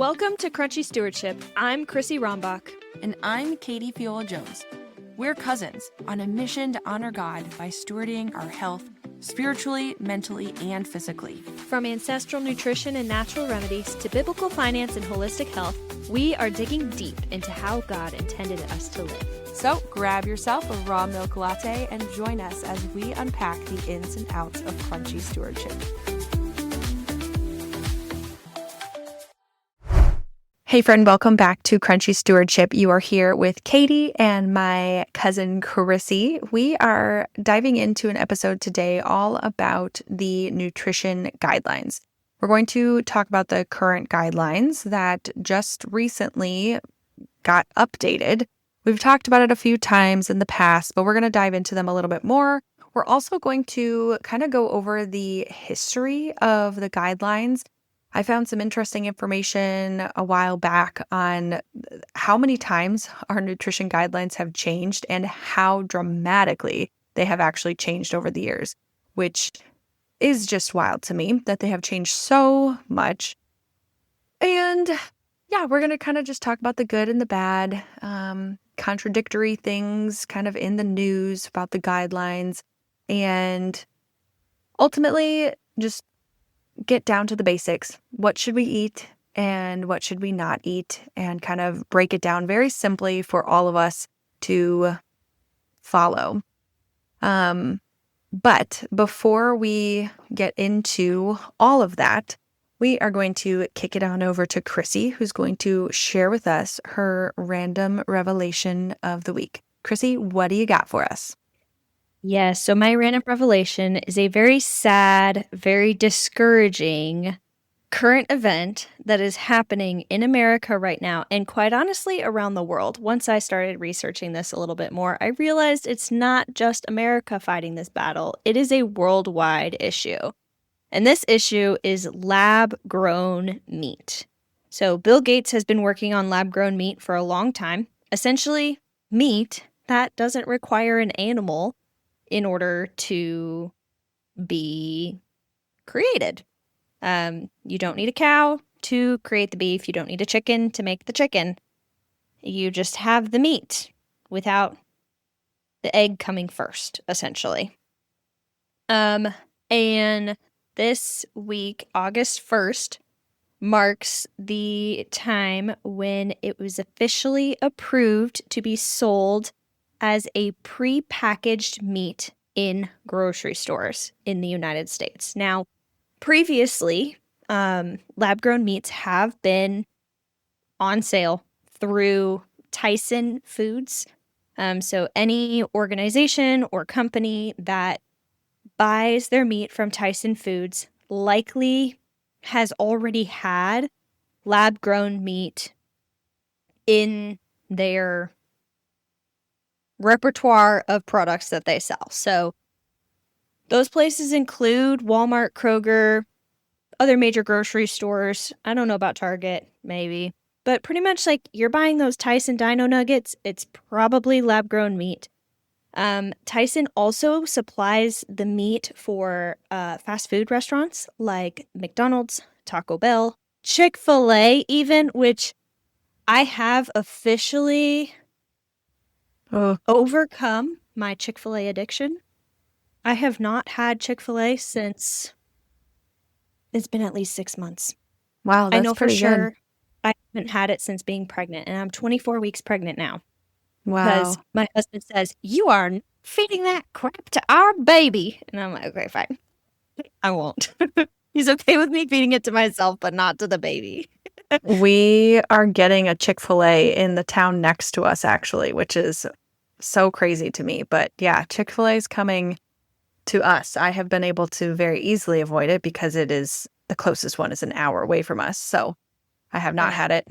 Welcome to Crunchy Stewardship. I'm Chrissy Rombach. And I'm Katie Fiola-Jones. We're cousins on a mission to honor God by stewarding our health spiritually, mentally, and physically. From ancestral nutrition and natural remedies to biblical finance and holistic health, we are digging deep into how God intended us to live. So grab yourself a raw milk latte and join us as we unpack the ins and outs of Crunchy Stewardship. Hey friend, welcome back to Crunchy Stewardship. You are here with Katie and my cousin Chrissy. We are diving into an episode today all about the nutrition guidelines. We're going to talk about the current guidelines that just recently got updated. We've talked about it a few times in the past, but we're going to dive into them a little bit more. We're also going to kind of go over the history of the guidelines. I found some interesting information a while back on how many times our nutrition guidelines have changed and how dramatically they have actually changed over the years, which is just wild to me that they have changed so much. And yeah, we're going to kind of just talk about the good and the bad, contradictory things kind of in the news about the guidelines, and ultimately just get down to the basics. What should we eat and what should we not eat, and kind of break it down very simply for all of us to follow. But before we get into all of that, we are going to kick it on over to Chrissy, who's going to share with us her random revelation of the week. Chrissy, what do you got for us? Yes, so my random revelation is a very sad, very discouraging current event that is happening in America right now, and quite honestly around the world. Once I started researching this a little bit more, I realized it's not just America fighting this battle. It is a worldwide issue. And this issue is lab-grown meat. So Bill Gates has been working on lab-grown meat for a long time. Essentially, meat that doesn't require an animal in order to be created. You don't need a cow to create the beef. You don't need a chicken to make the chicken. You just have the meat without the egg coming first, essentially. And this week, August 1st, marks the time when it was officially approved to be sold as a pre-packaged meat in grocery stores in the United States. Now, previously, lab-grown meats have been on sale through Tyson Foods. So any organization or company that buys their meat from Tyson Foods likely has already had lab-grown meat in their repertoire of products that they sell. So those places include Walmart, Kroger, other major grocery stores. I don't know about Target, maybe. But pretty much like you're buying those Tyson Dino Nuggets, it's probably lab-grown meat. Tyson also supplies the meat for fast food restaurants like McDonald's, Taco Bell, Chick-fil-A even, which I have officially overcome my Chick-fil-A addiction. I have not had Chick-fil-A since it's been at least 6 months. Wow, that's I know for pretty sure good. I haven't had it since being pregnant, and I'm 24 weeks pregnant now. Wow. Because my husband says, "You are not feeding that crap to our baby." And I'm like, okay, fine. I won't. He's okay with me feeding it to myself, but not to the baby. We are getting a Chick-fil-A in the town next to us, actually, which is so crazy to me. But yeah, Chick-fil-A is coming to us. I have been able to very easily avoid it because it is the closest one is an hour away from us. So I have not had it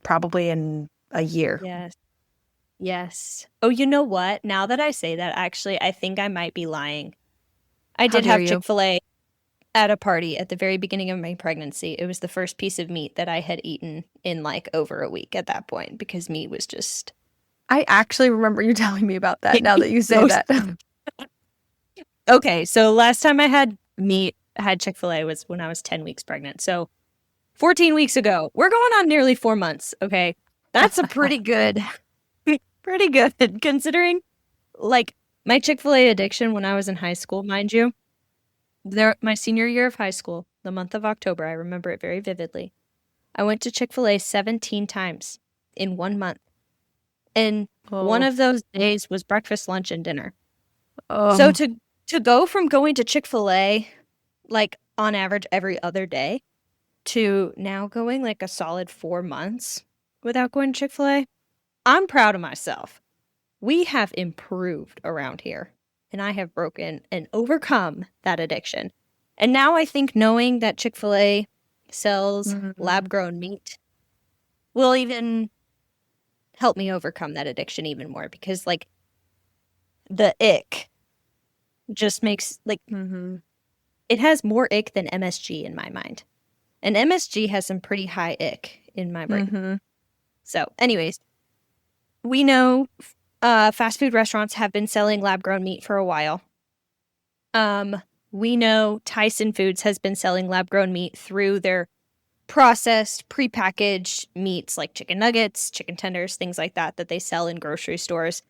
probably in a year. Yes. Yes. Oh, you know what? Now that I say that, actually, I think I might be lying. I did have Chick-fil-A at a party at the very beginning of my pregnancy. It was the first piece of meat that I had eaten in like over a week at that point, because meat was just... I actually remember you telling me about that now that you say that. Okay, so last time I had Chick-fil-A was when I was 10 weeks pregnant. So 14 weeks ago. We're going on nearly 4 months, okay? That's a pretty good, considering, like, my Chick-fil-A addiction when I was in high school, mind you. My senior year of high school, the month of October, I remember it very vividly. I went to Chick-fil-A 17 times in 1 month. And one of those days was breakfast, lunch, and dinner. So to go from going to Chick-fil-A, like, on average every other day, to now going, like, a solid 4 months without going to Chick-fil-A, I'm proud of myself. We have improved around here, and I have broken and overcome that addiction. And now I think knowing that Chick-fil-A sells lab-grown meat will even help me overcome that addiction even more, because, like, the ick just makes, like, it has more ick than MSG in my mind. And MSG has some pretty high ick in my brain. So, anyways, we know fast food restaurants have been selling lab-grown meat for a while. We know Tyson Foods has been selling lab-grown meat through their processed, prepackaged meats like chicken nuggets, chicken tenders, things like that they sell in grocery stores.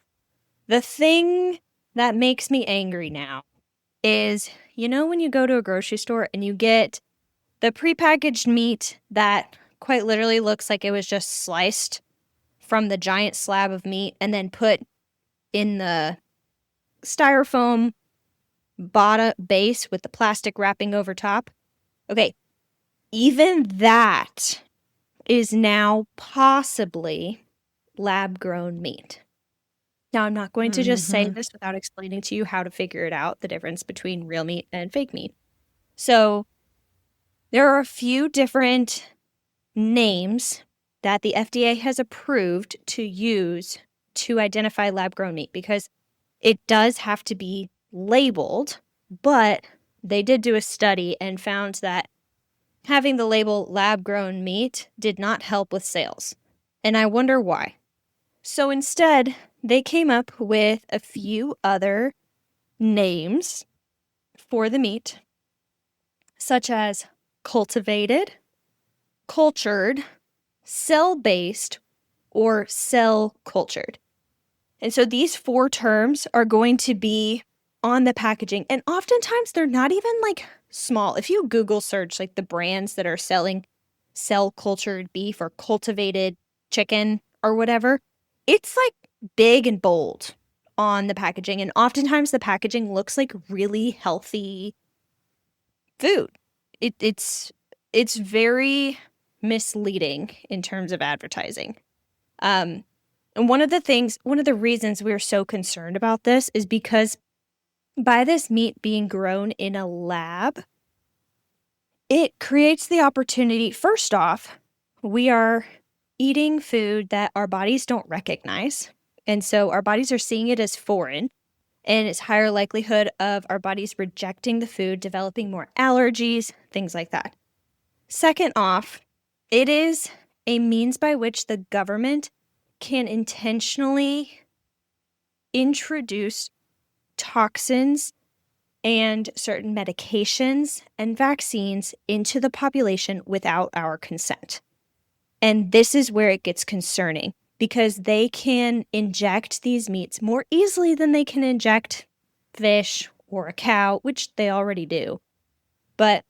The thing that makes me angry now is, when you go to a grocery store and you get the prepackaged meat that quite literally looks like it was just sliced from the giant slab of meat and then put in the styrofoam base with the plastic wrapping over top. Okay, even that is now possibly lab-grown meat. Now, I'm not going to just say this without explaining to you how to figure it out, the difference between real meat and fake meat. So, there are a few different names that the FDA has approved to use to identify lab-grown meat, because it does have to be labeled, but they did do a study and found that having the label lab-grown meat did not help with sales. And I wonder why. So instead, they came up with a few other names for the meat, such as cultivated, cultured, cell-based, or cell-cultured. And so these 4 terms are going to be on the packaging. And oftentimes they're not even, like, small. If you Google search, like, the brands that are selling cell-cultured beef or cultivated chicken or whatever, it's, like, big and bold on the packaging. And oftentimes the packaging looks like really healthy food. It's very misleading in terms of advertising. And one of the reasons we're so concerned about this is because by this meat being grown in a lab, it creates the opportunity. First off, we are eating food that our bodies don't recognize. And so our bodies are seeing it as foreign, and it's higher likelihood of our bodies rejecting the food, developing more allergies, things like that. Second off, it is a means by which the government can intentionally introduce toxins and certain medications and vaccines into the population without our consent. And this is where it gets concerning, because they can inject these meats more easily than they can inject fish or a cow, which they already do. But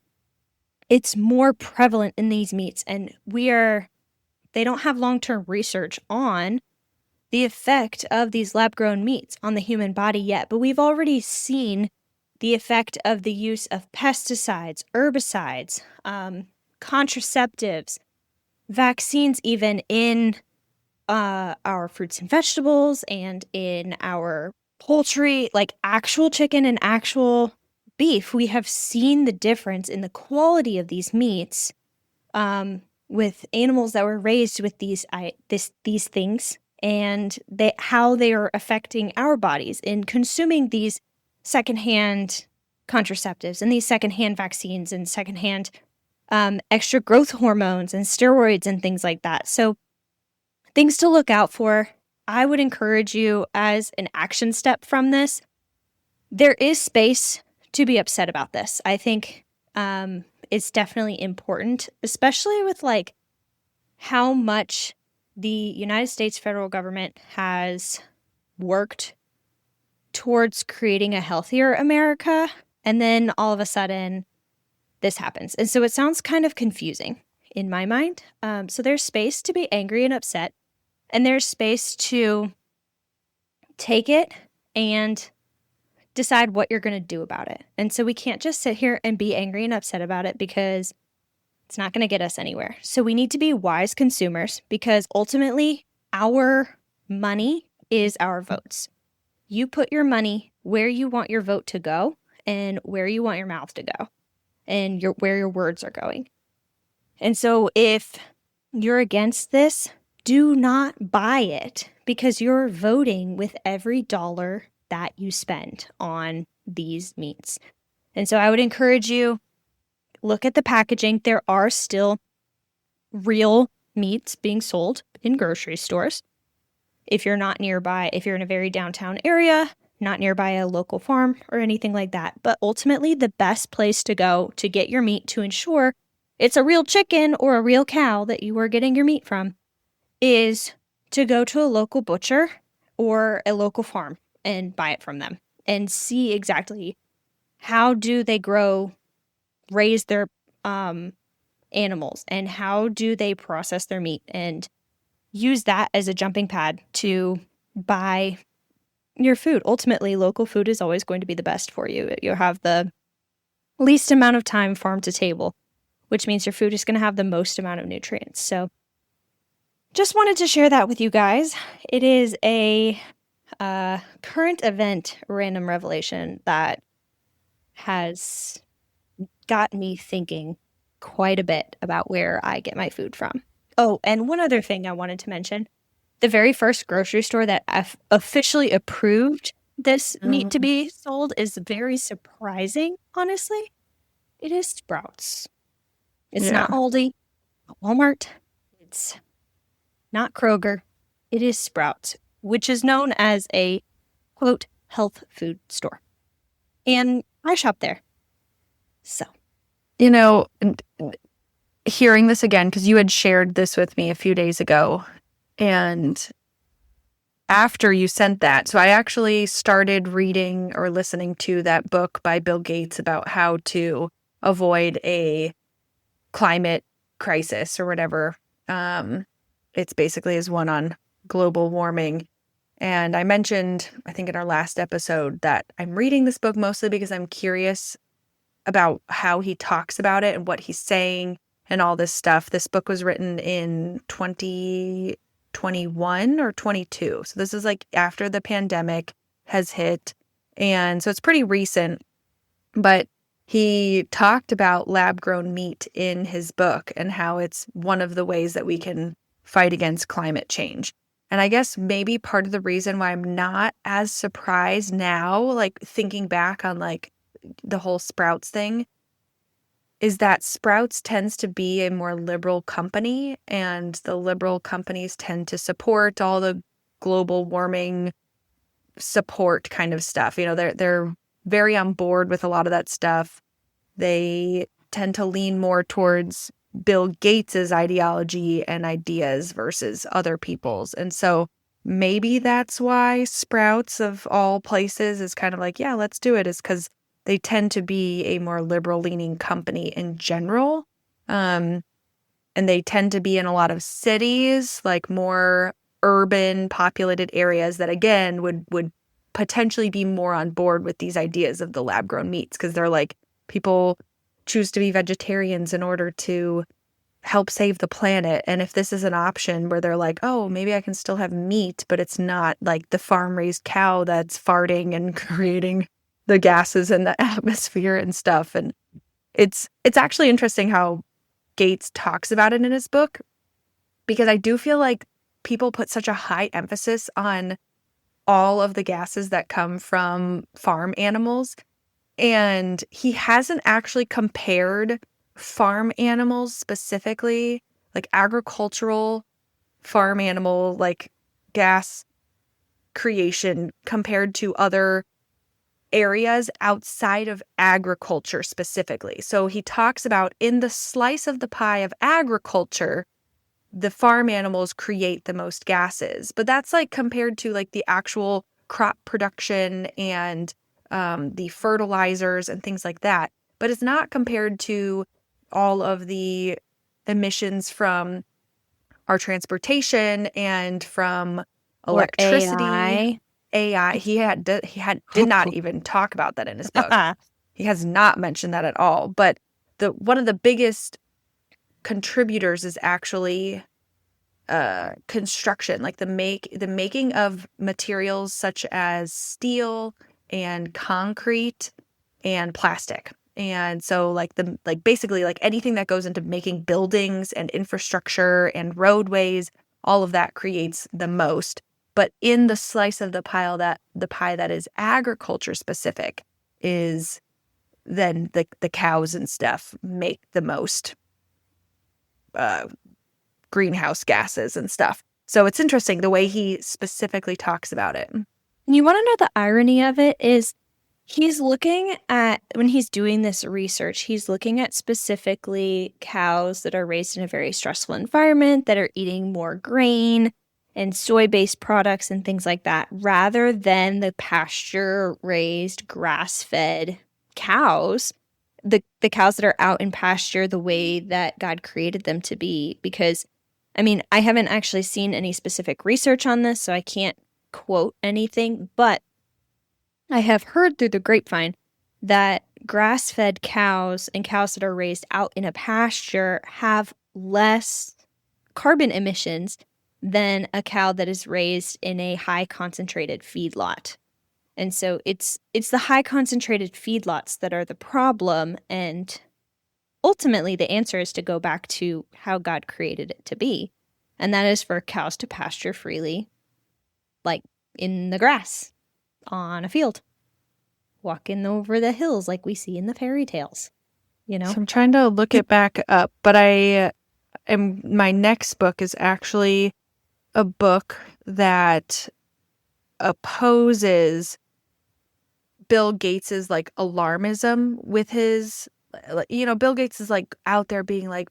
it's more prevalent in these meats, and they don't have long-term research on the effect of these lab-grown meats on the human body yet, but we've already seen the effect of the use of pesticides, herbicides, contraceptives, vaccines, even in our fruits and vegetables and in our poultry, like actual chicken and actual beef. We have seen the difference in the quality of these meats with animals that were raised with these things, and how they are affecting our bodies in consuming these secondhand contraceptives and these secondhand vaccines and secondhand extra growth hormones and steroids and things like that. So things to look out for. I would encourage you, as an action step from this, there is space to be upset about this. I think is definitely important, especially with like how much the United States federal government has worked towards creating a healthier America. And then all of a sudden, this happens. And so it sounds kind of confusing in my mind. So there's space to be angry and upset, and there's space to take it and decide what you're going to do about it. And so we can't just sit here and be angry and upset about it because it's not going to get us anywhere. So we need to be wise consumers because ultimately our money is our votes. You put your money where you want your vote to go and where you want your mouth to go and where your words are going. And so if you're against this, do not buy it because you're voting with every dollar that you spend on these meats. And so I would encourage you, look at the packaging. There are still real meats being sold in grocery stores. If you're not nearby, if you're in a very downtown area, not nearby a local farm or anything like that. But ultimately, the best place to go to get your meat to ensure it's a real chicken or a real cow that you are getting your meat from is to go to a local butcher or a local farm and buy it from them and see exactly how do they raise their animals, and how do they process their meat, and use that as a jumping pad to buy your food. Ultimately, local food is always going to be the best for you. You'll have the least amount of time farm to table, which means your food is going to have the most amount of nutrients. So just wanted to share that with you guys. It is a current event random revelation that has got me thinking quite a bit about where I get my food from. Oh, and one other thing I wanted to mention. The very first grocery store that officially approved this meat to be sold is very surprising, honestly. It is Sprouts. It's not Aldi, not Walmart. It's not Kroger. It is Sprouts, which is known as a, quote, health food store. And I shop there. So. You know, hearing this again, because you had shared this with me a few days ago, and after you sent that, so I actually started reading or listening to that book by Bill Gates about how to avoid a climate crisis or whatever. It's basically his one on global warming. And I mentioned, I think in our last episode, that I'm reading this book mostly because I'm curious about how he talks about it and what he's saying and all this stuff. This book was written in 2021 or 22. So this is like after the pandemic has hit. And so it's pretty recent. But he talked about lab-grown meat in his book and how it's one of the ways that we can fight against climate change. And I guess maybe part of the reason why I'm not as surprised now, like thinking back on like the whole Sprouts thing, is that Sprouts tends to be a more liberal company, and the liberal companies tend to support all the global warming support kind of stuff. You know, they're very on board with a lot of that stuff. They tend to lean more towards Bill Gates's ideology and ideas versus other people's. And so maybe that's why Sprouts of all places is kind of like, yeah, let's do it, is because they tend to be a more liberal-leaning company in general. And they tend to be in a lot of cities, like more urban, populated areas that, again, would potentially be more on board with these ideas of the lab-grown meats, because they're like, people choose to be vegetarians in order to help save the planet. And if this is an option where they're like, oh, maybe I can still have meat, but it's not like the farm-raised cow that's farting and creating the gases in the atmosphere and stuff. And it's actually interesting how Gates talks about it in his book, because I do feel like people put such a high emphasis on all of the gases that come from farm animals. And he hasn't actually compared farm animals specifically, like agricultural farm animal, like gas creation compared to other areas outside of agriculture specifically. So he talks about in the slice of the pie of agriculture, the farm animals create the most gases, but that's like compared to like the actual crop production and the fertilizers and things like that. But it's not compared to all of the emissions from our transportation and from Or electricity, AI. AI. Did not even talk about that in his book. He has not mentioned that at all. But one of the biggest contributors is actually construction, like the making of materials such as steel and concrete and plastic. And so basically like anything that goes into making buildings and infrastructure and roadways, all of that creates the most. But in the slice of the pie that is agriculture specific is then the cows and stuff make the most greenhouse gases and stuff. So it's interesting the way he specifically talks about it. And you want to know the irony of it is he's looking at, when he's doing this research, he's looking at specifically cows that are raised in a very stressful environment, that are eating more grain and soy-based products and things like that, rather than the pasture-raised, grass-fed cows, the cows that are out in pasture the way that God created them to be. Because, I mean, I haven't actually seen any specific research on this, so I can't quote anything, but I have heard through the grapevine that grass-fed cows and cows that are raised out in a pasture have less carbon emissions than a cow that is raised in a high concentrated feedlot. And so it's the high concentrated feedlots that are the problem, and ultimately the answer is to go back to how God created it to be. And that is for cows to pasture freely, like in the grass on a field, walking over the hills like we see in the fairy tales, you know? So I'm trying to look it back up, but my next book is actually a book that opposes Bill Gates's like alarmism with his, Bill Gates is like out there being like,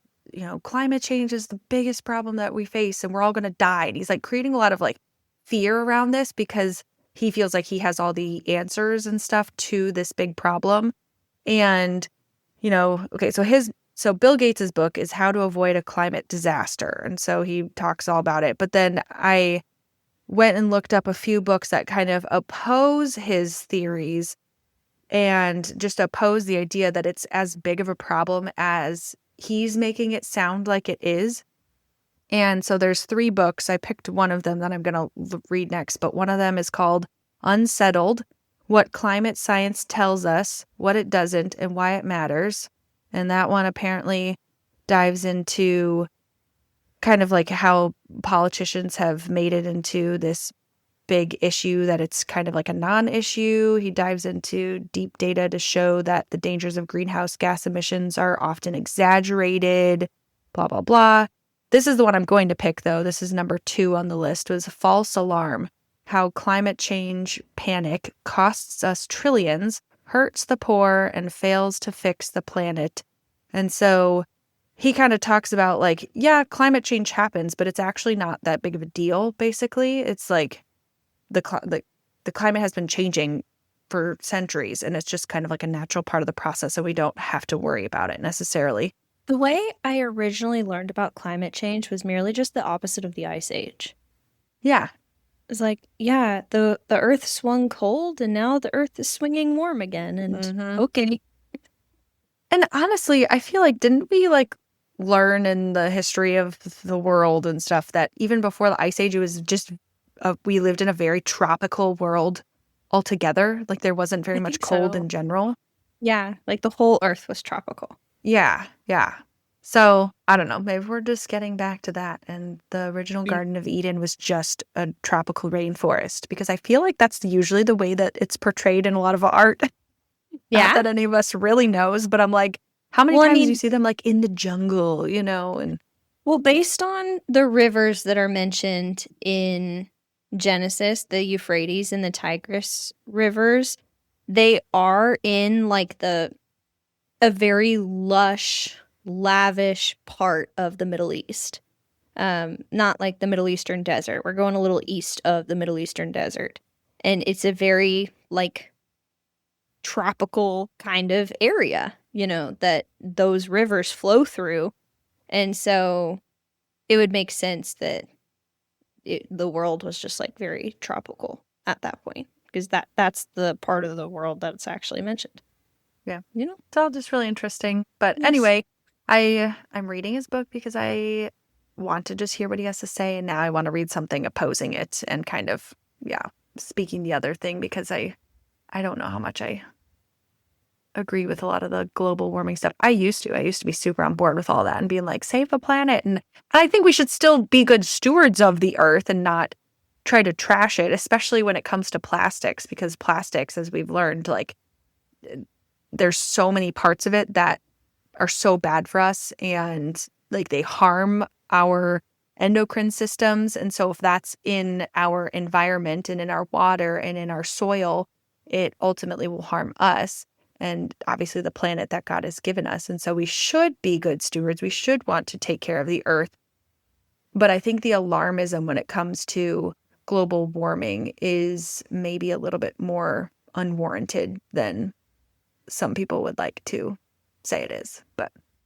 climate change is the biggest problem that we face and we're all going to die. And he's like creating a lot of like fear around this because he feels like he has all the answers and stuff to this big problem. And, okay, so Bill Gates's book is How to Avoid a Climate Disaster. And so he talks all about it. But then I went and looked up a few books that kind of oppose his theories and just oppose the idea that it's as big of a problem as he's making it sound like it is. And so there's 3 books. I picked one of them that I'm going to read next, but one of them is called Unsettled: What Climate Science Tells Us, What It Doesn't, and Why It Matters. And that one apparently dives into kind of like how politicians have made it into this big issue that it's kind of like a non-issue. He dives into deep data to show that the dangers of greenhouse gas emissions are often exaggerated, blah, blah, blah. This is the one I'm going to pick, though. This is number 2 on the list, was False Alarm: How Climate Change Panic Costs Us Trillions, Hurts the Poor, and Fails to Fix the Planet. And so he kind of talks about like, yeah, climate change happens, but it's actually not that big of a deal, basically. It's like the climate has been changing for centuries, and it's just kind of like a natural part of the process, so we don't have to worry about it necessarily. The way I originally learned about climate change was merely just the opposite of the Ice Age. Yeah. It's like, yeah, the Earth swung cold, and now the Earth is swinging warm again, and okay. And honestly, I feel like, didn't we like learn in the history of the world and stuff that even before the Ice Age, it was just we lived in a very tropical world altogether? Like there wasn't very much cold in general. Yeah, like the whole Earth was tropical. Yeah. So I don't know. Maybe we're just getting back to that. And the original Garden of Eden was just a tropical rainforest, because I feel like that's usually the way that it's portrayed in a lot of art. Yeah. Not that any of us really knows, but I'm like, how many times do you see them like in the jungle, and well, based on the rivers that are mentioned in Genesis, the Euphrates and the Tigris rivers, they are in like a very lush, lavish part of the Middle East. Not like the Middle Eastern desert. We're going a little east of the Middle Eastern desert. And it's a very like tropical kind of area, that those rivers flow through. And so it would make sense that the world was just like very tropical at that point, because that's the part of the world that's actually mentioned. Yeah. It's all just really interesting. But Yes. anyway, I'm reading his book because I want to just hear what he has to say. And now I want to read something opposing it and kind of, speaking the other thing, because I don't know how much I agree with a lot of the global warming stuff. I used to be super on board with all that and being like, save the planet. And I think we should still be good stewards of the earth and not try to trash it, especially when it comes to plastics, because plastics, as we've learned, like there's so many parts of it that are so bad for us, and like they harm our endocrine systems. And so if that's in our environment and in our water and in our soil, it ultimately will harm us and obviously the planet that God has given us. And so we should be good stewards. We should want to take care of the earth. But I think the alarmism when it comes to global warming is maybe a little bit more unwarranted than some people would like to say it is.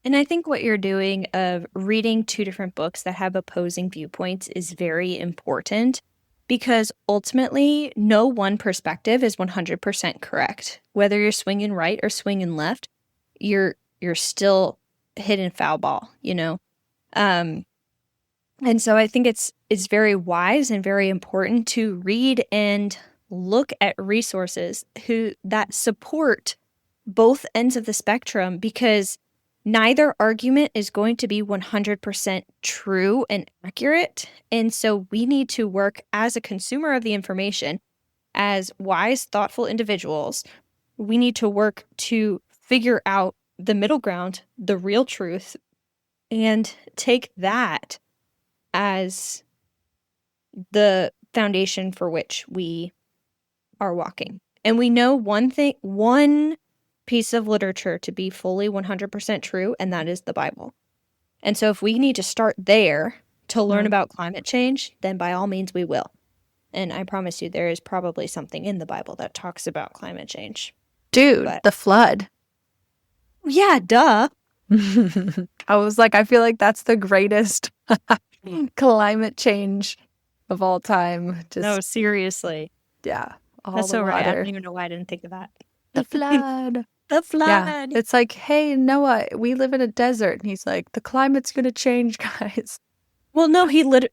And I think what you're doing of reading two different books that have opposing viewpoints is very important, because ultimately no one perspective is 100% correct. Whether you're swinging right or swinging left, you're still hitting foul ball, And so I think it's very wise and very important to read and look at resources that support both ends of the spectrum, because neither argument is going to be 100% true and accurate. And so we need to work as a consumer of the information, as wise, thoughtful individuals. We need to work to figure out the middle ground, the real truth, and take that as the foundation for which we are walking. And we know one piece of literature to be fully 100% true, and that is the Bible. And so if we need to start there to learn about climate change, then by all means we will. And I promise you, there is probably something in the Bible that talks about climate change. Dude, the flood. Yeah, duh. I was like, I feel like that's the greatest climate change of all time. No, seriously. Yeah. That's so right. I don't even know why I didn't think of that. The flood. The flood. Yeah. It's like, hey, Noah, we live in a desert. And he's like, the climate's going to change, guys. Well, no,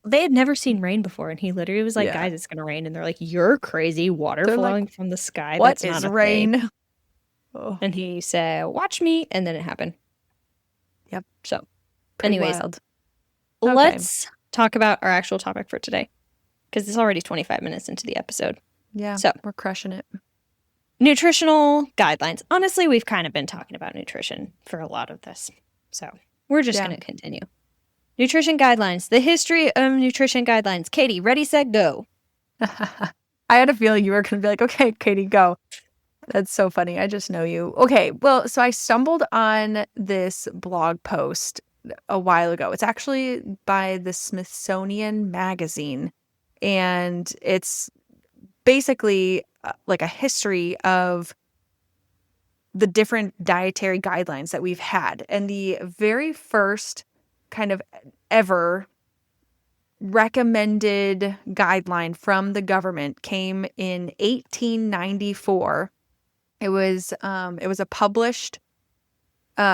they had never seen rain before. And he literally was like, guys, it's going to rain. And they're like, you're crazy. Water flowing from the sky. What That's is not a rain? thing. Oh. And he said, watch me. And then it happened. Yep. So, pretty anyways, wild. Let's talk about our actual topic for today, because it's already 25 minutes into the episode. Yeah. So we're crushing it. Nutritional guidelines. Honestly, we've kind of been talking about nutrition for a lot of this. So we're just going to continue. Nutrition guidelines. The history of nutrition guidelines. Katie, ready, set, go. I had a feeling you were going to be like, okay, Katie, go. That's so funny. I just know you. Okay. Well, so I stumbled on this blog post a while ago. It's actually by the Smithsonian Magazine. And it's basically like a history of the different dietary guidelines that we've had. And the very first kind of ever recommended guideline from the government came in 1894. It was a published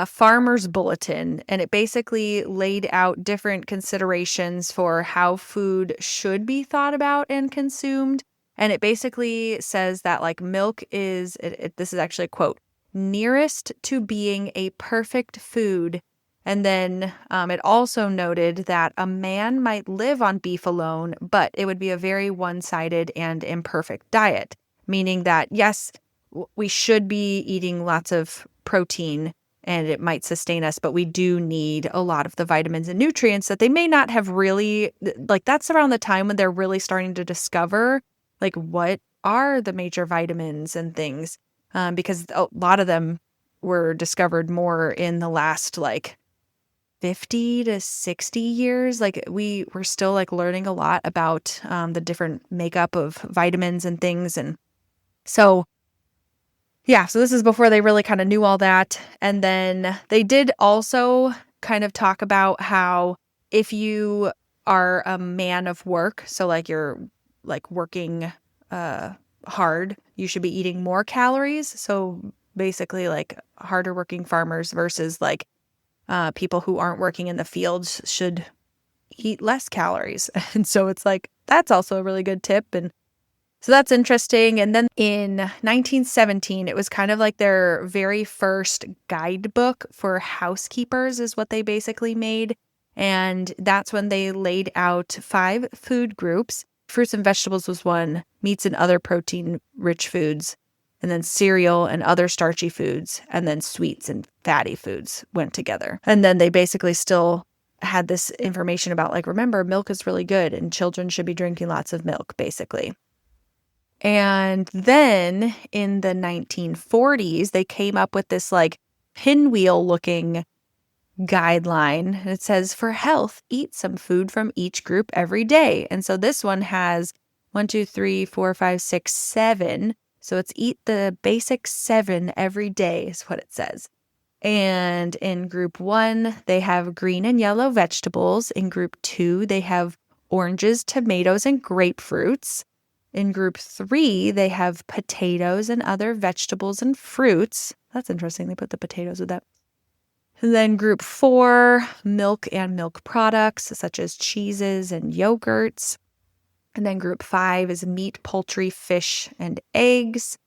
farmer's bulletin, and it basically laid out different considerations for how food should be thought about and consumed. And it basically says that like milk is, this is actually a quote, nearest to being a perfect food. And then it also noted that a man might live on beef alone, but it would be a very one-sided and imperfect diet, meaning that, yes, we should be eating lots of protein and it might sustain us, but we do need a lot of the vitamins and nutrients that they may not have really, like that's around the time when they're really starting to discover like what are the major vitamins and things. because a lot of them were discovered more in the last like 50 to 60 years. Like we're still like learning a lot about the different makeup of vitamins and things. And so, yeah, so this is before they really kind of knew all that. And then they did also kind of talk about how if you are a man of work, so like you're like working hard, you should be eating more calories. So basically like harder working farmers versus like people who aren't working in the fields should eat less calories. And so it's like, that's also a really good tip. And so that's interesting. And then in 1917, it was kind of like their very first guidebook for housekeepers, is what they basically made. And that's when they laid out 5 food groups. Fruits and vegetables was one, meats and other protein-rich foods, and then cereal and other starchy foods, and then sweets and fatty foods went together. And then they basically still had this information about, like, remember, milk is really good and children should be drinking lots of milk, basically. And then in the 1940s, they came up with this like pinwheel looking guideline. And it says, for health, eat some food from each group every day. And so this one has 1, 2, 3, 4, 5, 6, 7. So it's eat the basic 7 every day is what it says. And in group 1, they have green and yellow vegetables. In group 2, they have oranges, tomatoes, and grapefruits. In group 3, they have potatoes and other vegetables and fruits. That's interesting. They put the potatoes with that. And then group 4, milk and milk products, such as cheeses and yogurts. And then group 5 is meat, poultry, fish, and eggs.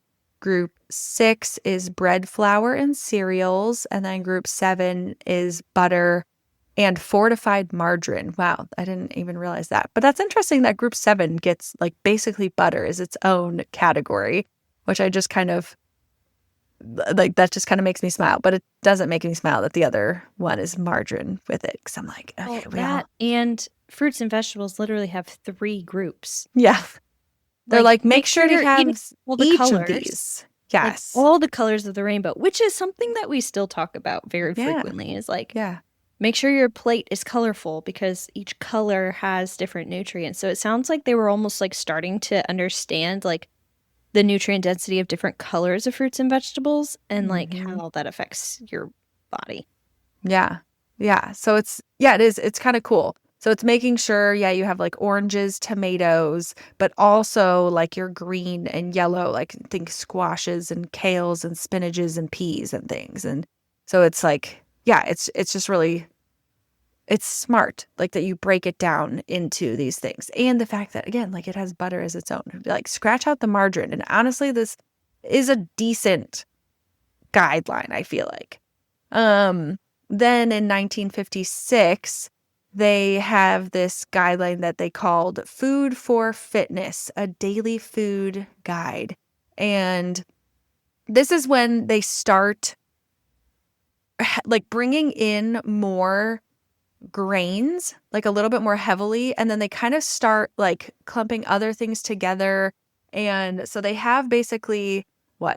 Group 6 is bread, flour, and cereals. And then group 7 is butter and fortified margarine. Wow, I didn't even realize that. But that's interesting that group 7 gets like basically butter is its own category, which I just kind of like, that just kind of makes me smile. But it doesn't make me smile that the other one is margarine with it, because I'm like, okay, and fruits and vegetables literally have 3 groups. Yeah. They're like make sure to have all the each colors, of these. Yes. Like all the colors of the rainbow, which is something that we still talk about very frequently, is like, make sure your plate is colorful because each color has different nutrients. So it sounds like they were almost like starting to understand like the nutrient density of different colors of fruits and vegetables and like how that affects your body. Yeah. Yeah. So it is. It's kind of cool. So it's making sure, you have like oranges, tomatoes, but also like your green and yellow, like think squashes and kales and spinaches and peas and things. And so it's like, it's just really, it's smart, like that you break it down into these things. And the fact that, again, like it has butter as its own, like scratch out the margarine. And honestly, this is a decent guideline, I feel like. Then in 1956, they have this guideline that they called Food for Fitness, a daily food guide. And this is when they start like bringing in more grains, like a little bit more heavily. And then they kind of start like clumping other things together. And so they have basically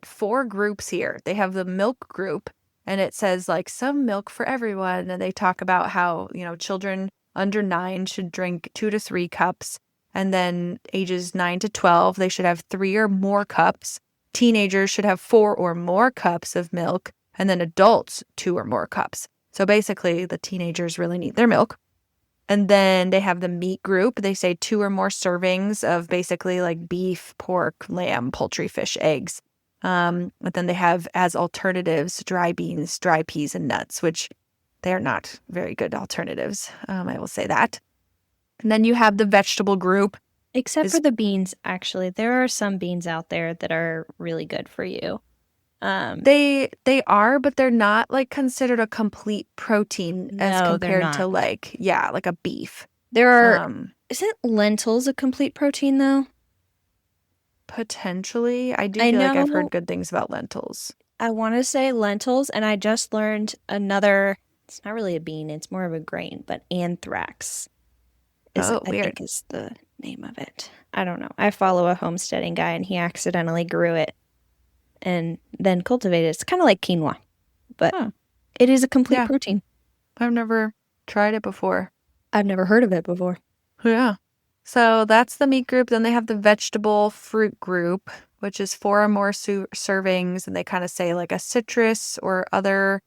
4 groups here. They have the milk group, and it says like some milk for everyone. And they talk about how, children under 9 should drink 2 to 3 cups. And then ages 9 to 12, they should have 3 or more cups. Teenagers should have 4 or more cups of milk. And then adults, 2 or more cups. So basically, the teenagers really need their milk. And then they have the meat group. They say 2 or more servings of basically like beef, pork, lamb, poultry, fish, eggs. But then they have as alternatives dry beans, dry peas, and nuts, which they are not very good alternatives. I will say that. And then you have the vegetable group. Except for the beans, actually. There are some beans out there that are really good for you. They are, but they're not like considered a complete protein as compared to like a beef. There are, isn't lentils a complete protein though? Potentially. I do feel like I've heard good things about lentils. I want to say lentils, and I just learned another, it's not really a bean, it's more of a grain, but anthrax weird. I think is the name of it. I don't know. I follow a homesteading guy and he accidentally grew it. and then cultivated. It's kind of like quinoa, but Huh. it is a complete Yeah. protein. I've never tried it before. I've never heard of it before. Yeah. So that's the meat group. Then they have the vegetable fruit group, which is 4 or more servings. And they kind of say like a citrus or other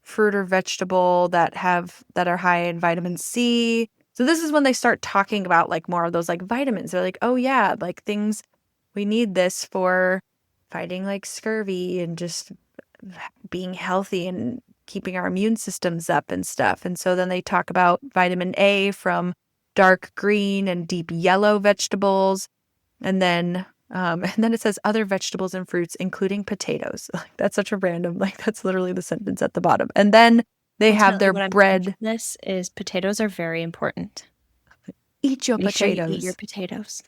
fruit or vegetable that are high in vitamin C. So this is when they start talking about like more of those like vitamins. They're like, oh yeah, like things, we need this for fighting like scurvy and just being healthy and keeping our immune systems up and stuff. And so then they talk about vitamin A from dark green and deep yellow vegetables. And then it says other vegetables and fruits, including potatoes. Like, that's such a random, like that's literally the sentence at the bottom. And then they have Ultimately, their what I'm bread. thinking this is potatoes are very important. Eat your Make sure you eat potatoes. your potatoes.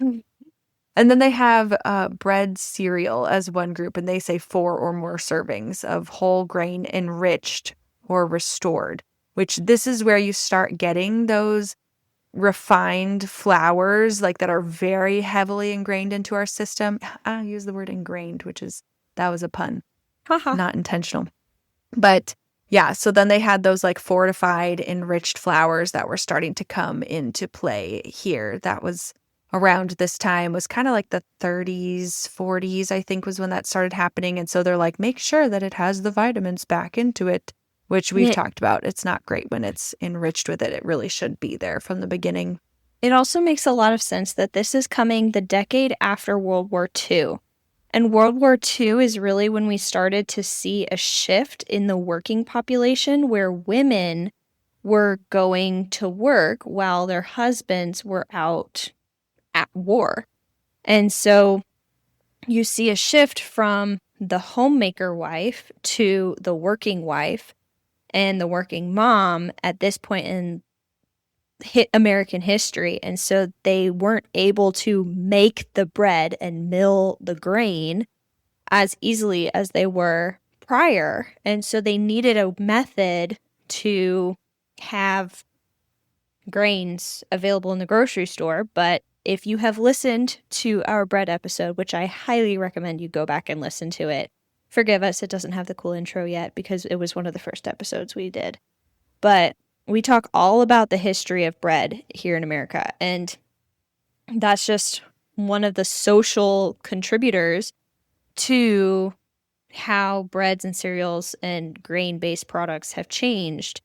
And then they have bread cereal as one group, and they say 4 or more servings of whole grain enriched or restored, which this is where you start getting those refined flours like that are very heavily ingrained into our system. I use the word ingrained, that was a pun, Haha. not intentional. But yeah, so then they had those like fortified enriched flours that were starting to come into play here. That was around this time, was kind of like the 30s, 40s, I think was when that started happening. And so they're like, make sure that it has the vitamins back into it, which we've talked about. It's not great when it's enriched with it. It really should be there from the beginning. It also makes a lot of sense that this is coming the decade after World War II. And World War II is really when we started to see a shift in the working population where women were going to work while their husbands were out at war. And so you see a shift from the homemaker wife to the working wife and the working mom at this point in American history. And so they weren't able to make the bread and mill the grain as easily as they were prior. And so they needed a method to have grains available in the grocery store. But if you have listened to our bread episode, which I highly recommend you go back and listen to it, forgive us, it doesn't have the cool intro yet because it was one of the first episodes we did. But we talk all about the history of bread here in America. And that's just one of the social contributors to how breads and cereals and grain-based products have changed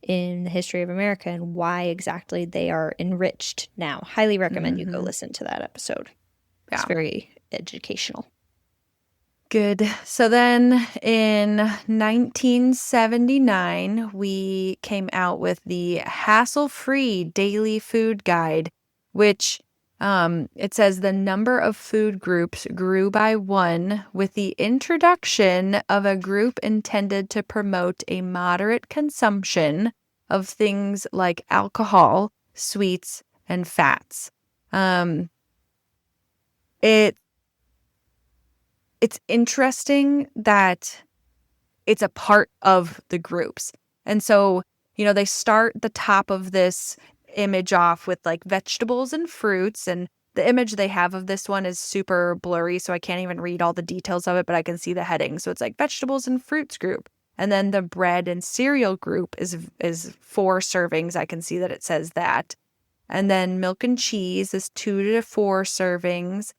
in the history of America and why exactly they are enriched now. Highly recommend you go listen to that episode. Yeah. It's very educational. Good. So then in 1979, we came out with the Hassle-Free Daily Food Guide, which it says the number of food groups grew by 1 with the introduction of a group intended to promote a moderate consumption of things like alcohol, sweets, and fats. It's interesting that it's a part of the groups. And so, they start the top of this image off with like vegetables and fruits. And the image they have of this one is super blurry, so I can't even read all the details of it, but I can see the heading. So it's like vegetables and fruits group. And then the bread and cereal group is 4 servings. I can see that it says that. And then milk and cheese is 2 to 4 servings.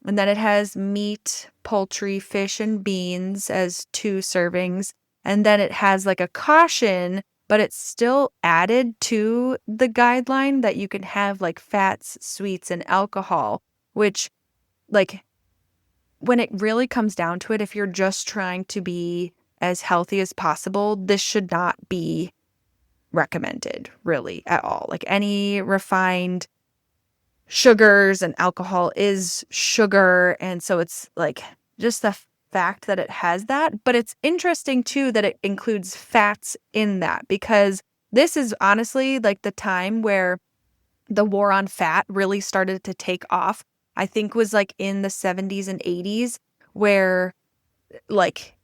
And then it has meat, poultry, fish, and beans as 2 servings. And then it has like a caution, but it's still added to the guideline that you can have like fats, sweets, and alcohol, which like when it really comes down to it, if you're just trying to be as healthy as possible, this should not be recommended really at all. Like any refined sugars and alcohol is sugar. And so it's like just the fact that it has that. But it's interesting too that it includes fats in that, because this is honestly like the time where the war on fat really started to take off. I think was like in the 70s and 80s where like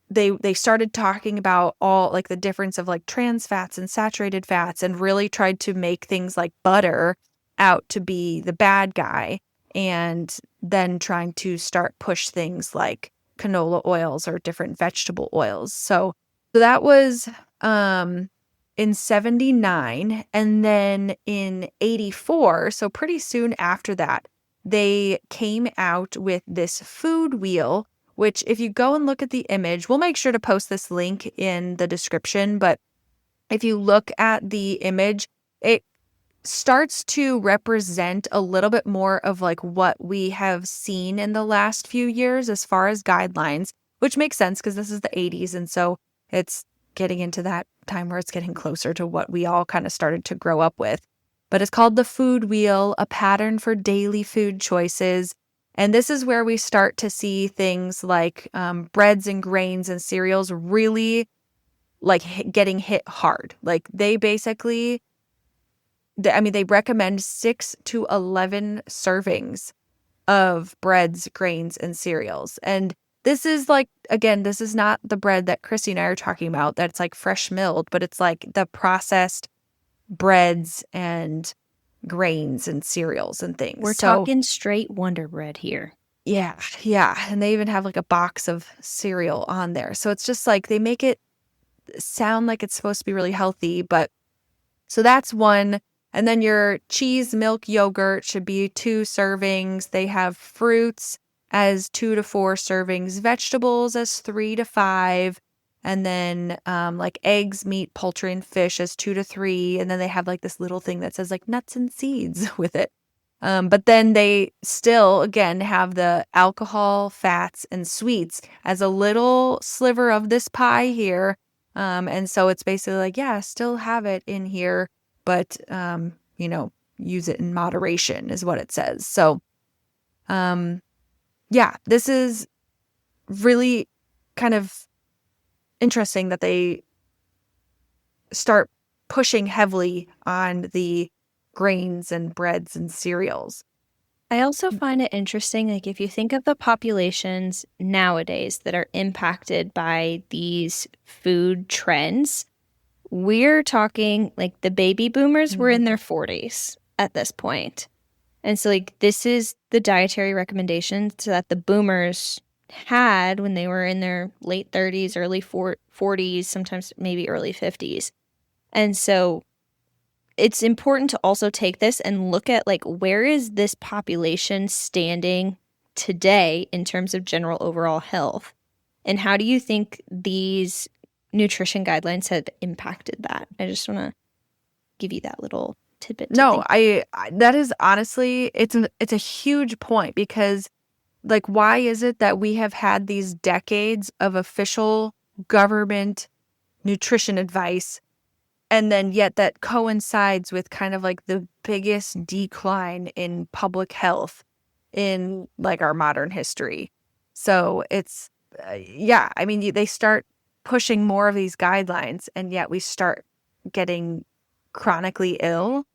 they started talking about all like the difference of like trans fats and saturated fats, and really tried to make things like butter out to be the bad guy, and then trying to start push things like canola oils or different vegetable oils. So that was in 79. And then in 84, so pretty soon after that, they came out with this food wheel, which if you go and look at the image, we'll make sure to post this link in the description. But if you look at the image, it starts to represent a little bit more of like what we have seen in the last few years as far as guidelines, which makes sense because this is the 80s. And so it's getting into that time where it's getting closer to what we all kind of started to grow up with. But it's called the food wheel, a pattern for daily food choices. And this is where we start to see things like breads and grains and cereals really like getting hit hard. Like they basically, they recommend 6 to 11 servings of breads, grains, and cereals. And this is like, again, this is not the bread that Chrissy and I are talking about that's like fresh milled, but it's like the processed breads and grains and cereals and things. We're talking straight Wonder Bread here. Yeah. And they even have like a box of cereal on there. So it's just like they make it sound like it's supposed to be really healthy. But so that's one. And then your cheese, milk, yogurt should be 2 servings. They have fruits as 2 to 4 servings, vegetables as 3 to 5. And then like eggs, meat, poultry, and fish as 2 to 3. And then they have like this little thing that says like nuts and seeds with it. But then they still, again, have the alcohol, fats, and sweets as a little sliver of this pie here. And so it's basically like, yeah, still have it in here, but, use it in moderation is what it says. So, this is really kind of interesting that they start pushing heavily on the grains and breads and cereals. I also find it interesting, like if you think of the populations nowadays that are impacted by these food trends, we're talking like the baby boomers were in their 40s at this point. And so like this is the dietary recommendations that the boomers had when they were in their late 30s, early 40s, sometimes maybe early 50s. And so it's important to also take this and look at like where is this population standing today in terms of general overall health? And how do you think these nutrition guidelines have impacted that? I just want to give you that little tidbit. No, I that is honestly, it's a huge point because like, why is it that we have had these decades of official government nutrition advice, and then yet that coincides with kind of like the biggest decline in public health in like our modern history? So it's, they start pushing more of these guidelines, and yet we start getting chronically ill.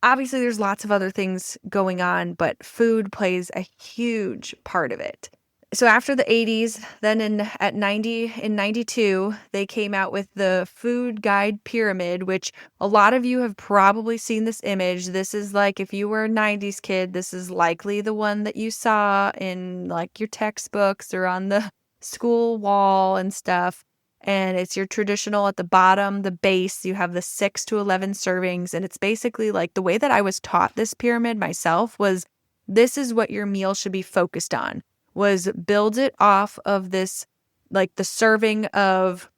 Obviously, there's lots of other things going on, but food plays a huge part of it. So after the 80s, then in 92, they came out with the food guide pyramid, which a lot of you have probably seen this image. This is like, if you were a 90s kid, this is likely the one that you saw in like your textbooks or on the school wall and stuff. And it's your traditional at the bottom, the base, you have the 6 to 11 servings. And it's basically like the way that I was taught this pyramid myself was this is what your meal should be focused on, was build it off of this, like the serving of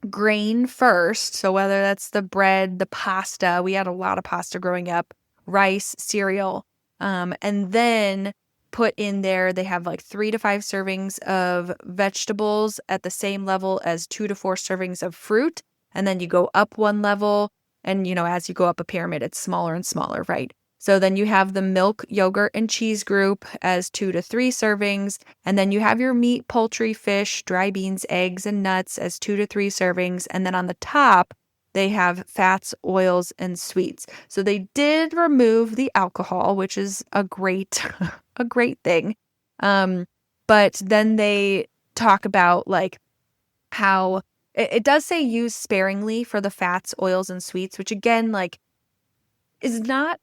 grain first. So whether that's the bread, the pasta, we had a lot of pasta growing up, rice, cereal, and then put in there, they have like 3 to 5 servings of vegetables at the same level as 2 to 4 servings of fruit. And then you go up one level, and, as you go up a pyramid, it's smaller and smaller, right? So then you have the milk, yogurt, and cheese group as 2 to 3 servings. And then you have your meat, poultry, fish, dry beans, eggs, and nuts as 2 to 3 servings. And then on the top, they have fats, oils, and sweets. So they did remove the alcohol, which is a great thing. But then they talk about like how it does say use sparingly for the fats, oils, and sweets, which again, like is not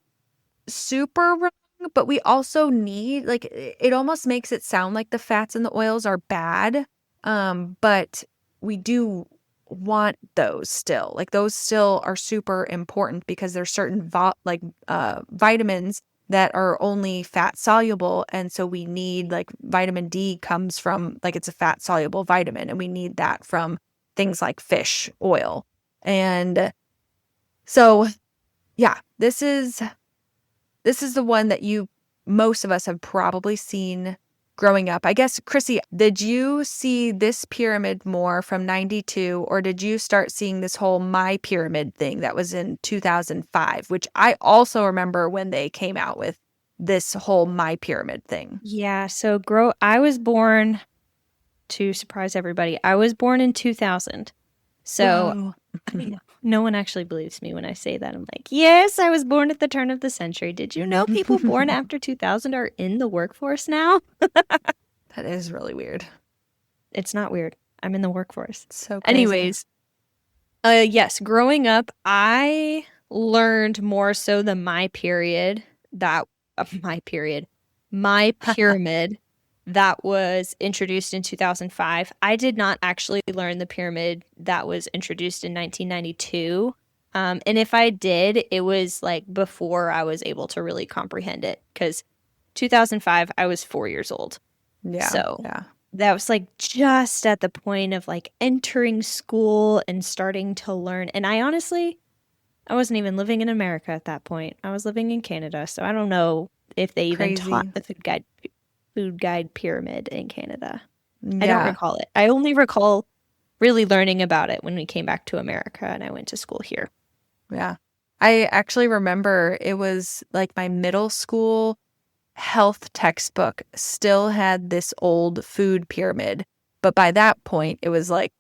super wrong, but we also need, like, it almost makes it sound like the fats and the oils are bad. But we do want those still. Like, those still are super important because there's certain vitamins that are only fat soluble. And so we need, like, vitamin D comes from, like, it's a fat soluble vitamin, and we need that from things like fish oil. And so, yeah, this is the one that most of us have probably seen growing up. I guess, Chrissy, did you see this pyramid more from 92, or did you start seeing this whole My Pyramid thing that was in 2005, which I also remember when they came out with this whole My Pyramid thing? Yeah, so I was born, to surprise everybody, I was born in 2000. So Whoa. I know no one actually believes me when I say that. I'm like, yes, I was born at the turn of the century. Did you know people born after 2000 are in the workforce now? That is really weird. It's not weird. I'm in the workforce. So crazy. Anyways, yes, growing up, I learned more so the my period that my period, my pyramid that was introduced in 2005. I did not actually learn the pyramid that was introduced in 1992. And if I did, it was like before I was able to really comprehend it, because 2005, I was 4 years old. Yeah. So Yeah. that was like just at the point of like entering school and starting to learn. And I wasn't even living in America at that point. I was living in Canada. So I don't know if they even taught Crazy. the food guide pyramid in Canada. I don't Yeah. recall it. I only recall really learning about it when we came back to America and I went to school here. Yeah. I actually remember it was like my middle school health textbook still had this old food pyramid. But by that point, it was like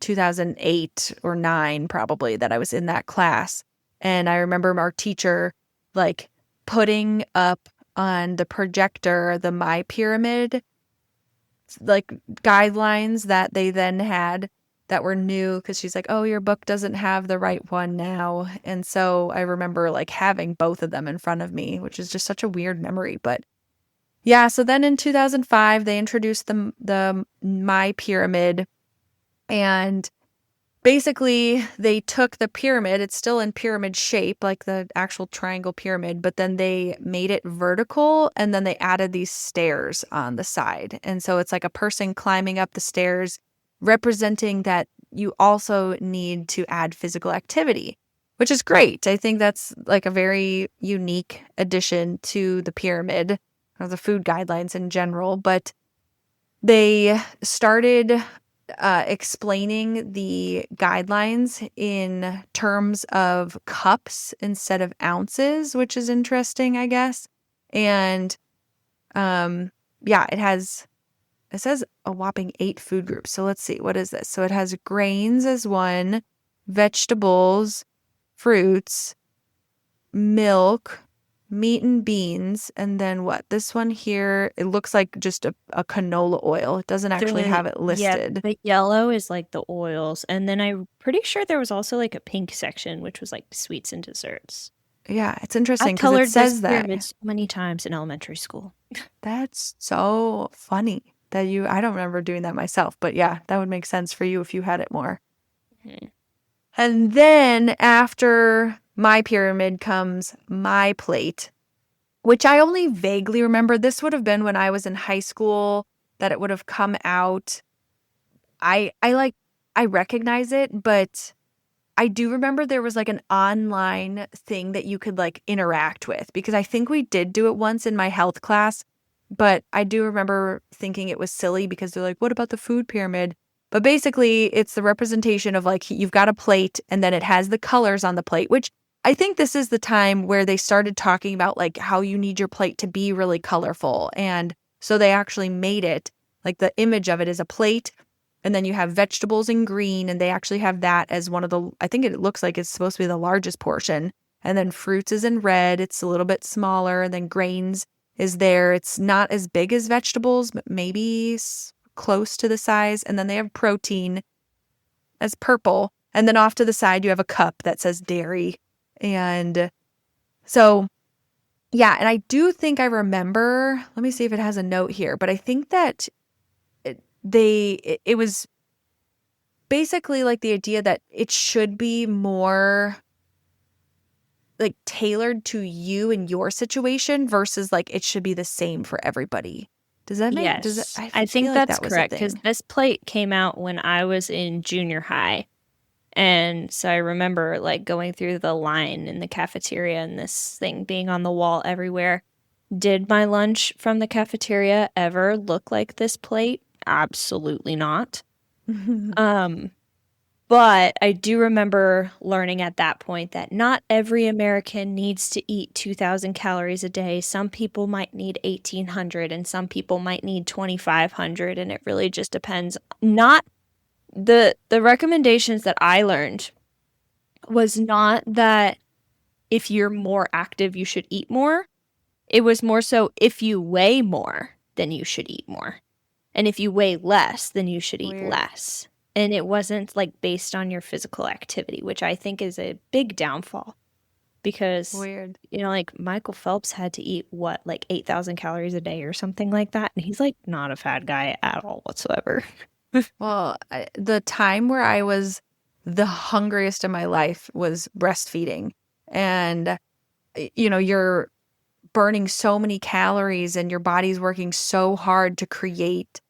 2008 or 9 probably that I was in that class. And I remember our teacher like putting up on the projector the My Pyramid like guidelines that they then had that were new, because she's like, oh, your book doesn't have the right one now. And so I remember like having both of them in front of me, which is just such a weird memory. But yeah, so then in 2005 they introduced the My Pyramid, and basically they took the pyramid, it's still in pyramid shape, like the actual triangle pyramid, but then they made it vertical, and then they added these stairs on the side. And so it's like a person climbing up the stairs, representing that you also need to add physical activity, which is great. I think that's like a very unique addition to the pyramid or the food guidelines in general. But they started explaining the guidelines in terms of cups instead of ounces, which is interesting, I guess. And yeah, it says a whopping 8 food groups. So let's see, what is this? So it has grains as one, vegetables, fruits, milk, meat and beans, and then what? This one here, it looks like just a canola oil. It doesn't actually have it listed. Yeah, the yellow is like the oils. And then I'm pretty sure there was also like a pink section, which was like sweets and desserts. Yeah, it's I interesting because colored it says this that. pyramid so many times in elementary school. That's so funny that I don't remember doing that myself, but yeah, that would make sense for you if you had it more. Mm-hmm. And then after My Pyramid comes My Plate, which I only vaguely remember. This would have been when I was in high school that it would have come out. I recognize it, but I do remember there was like an online thing that you could like interact with, because I think we did do it once in my health class, but I do remember thinking it was silly because they're like, what about the food pyramid? But basically it's the representation of like, you've got a plate and then it has the colors on the plate, which I think this is the time where they started talking about like how you need your plate to be really colorful. And so they actually made it like the image of it is a plate, and then you have vegetables in green, and they actually have that as one of the, I think it looks like it's supposed to be the largest portion. And then fruits is in red. It's a little bit smaller. And then grains is there. It's not as big as vegetables, but maybe close to the size. And then they have protein as purple. And then off to the side, you have a cup that says dairy. And so Yeah, and I do think I remember, let me see if it has a note here, but I think that it was basically like the idea that it should be more like tailored to you and your situation versus like it should be the same for everybody. Does it, Yes, I I feel think like that's that was a correct because thing. this plate came out when I was in junior high. And so I remember like going through the line in the cafeteria and this thing being on the wall everywhere. Did my lunch from the cafeteria ever look like this plate? Absolutely not. Um, but I do remember learning at that point that not every American needs to eat 2,000 calories a day. Some people might need 1,800 and some people might need 2,500, and it really just depends. Not the recommendations that I learned was not that if you're more active, you should eat more. It was more so if you weigh more, then you should eat more. And if you weigh less, then you should eat Weird. less. And it wasn't like based on your physical activity, which I think is a big downfall because, Weird. like Michael Phelps had to eat what, like 8,000 calories a day or something like that. And he's like not a fat guy at all whatsoever. Well, the time where I was the hungriest in my life was breastfeeding. And, you're burning so many calories and your body's working so hard to create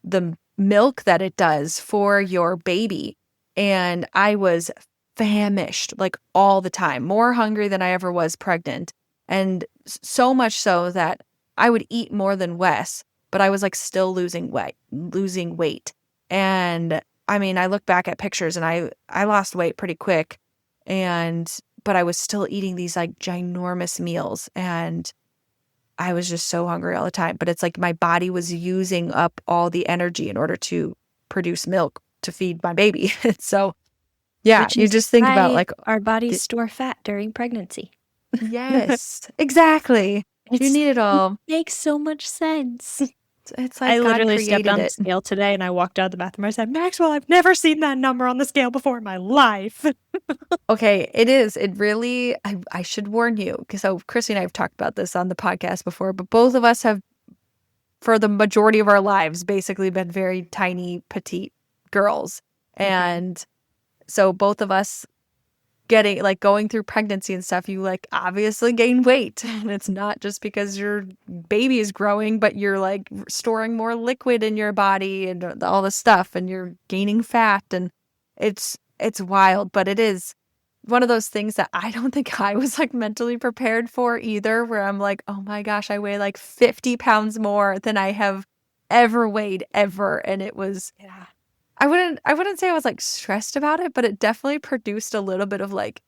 the milk that it does for your baby. And I was famished like all the time, more hungry than I ever was pregnant. And so much so that I would eat more than Wes, but I was like still losing weight. And I mean, I look back at pictures and I lost weight pretty quick. And but I was still eating these like ginormous meals and I was just so hungry all the time. But it's like my body was using up all the energy in order to produce milk to feed my baby. So, yeah, Which you is just think about why like, our bodies the, store fat during pregnancy. yes, exactly. You It's need it it all. makes so much sense. It's I like God literally stepped created on the it. scale today and I walked out of the bathroom. I said, Maxwell, I've never seen that number on the scale before in my life. Okay, it is. It really, I should warn you, because so Chrissy and I have talked about this on the podcast before, but both of us have, for the majority of our lives, basically been very tiny, petite girls. Mhm. And so both of us getting like going through pregnancy and stuff, you like obviously gain weight. And it's not just because your baby is growing, but you're like storing more liquid in your body and all this stuff and you're gaining fat and it's wild, but it is one of those things that I don't think I was like mentally prepared for either, where I'm like, oh my gosh, I weigh like 50 pounds more than I have ever weighed ever. And it was Yeah. I wouldn't say I was like stressed about it, but it definitely produced a little bit of like,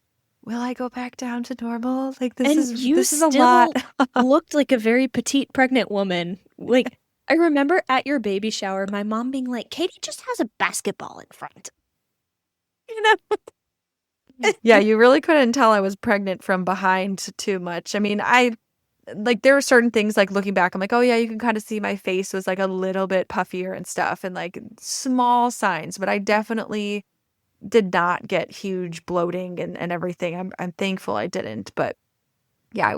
will I go back down to normal? Like And you this is a lot. still looked like a very petite pregnant woman. Like, I remember at your baby shower, my mom being like, Katie just has a basketball in front. You know? Yeah, you really couldn't tell I was pregnant from behind too much. I mean, I like there were certain things like looking back, I'm like, oh yeah, you can kind of see my face was like a little bit puffier and stuff and like small signs, but I definitely did not get huge bloating and everything. I'm thankful I didn't, but yeah,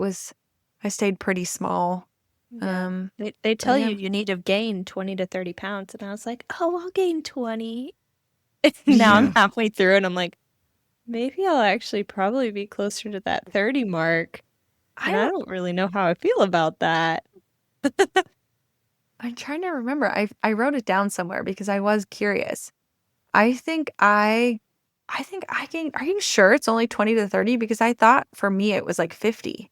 I stayed pretty small. Yeah. Um, They but tell yeah. you you need to gain 20 to 30 pounds. And I was like, oh, I'll gain 20. Now I'm Yeah. halfway through and I'm like, maybe I'll actually probably be closer to that 30 mark. I And I don't don't really know how I feel about that. I'm trying to remember. I wrote it down somewhere because I was curious. I think I gained, are you sure it's only 20 to 30? Because I thought for me it was like 50.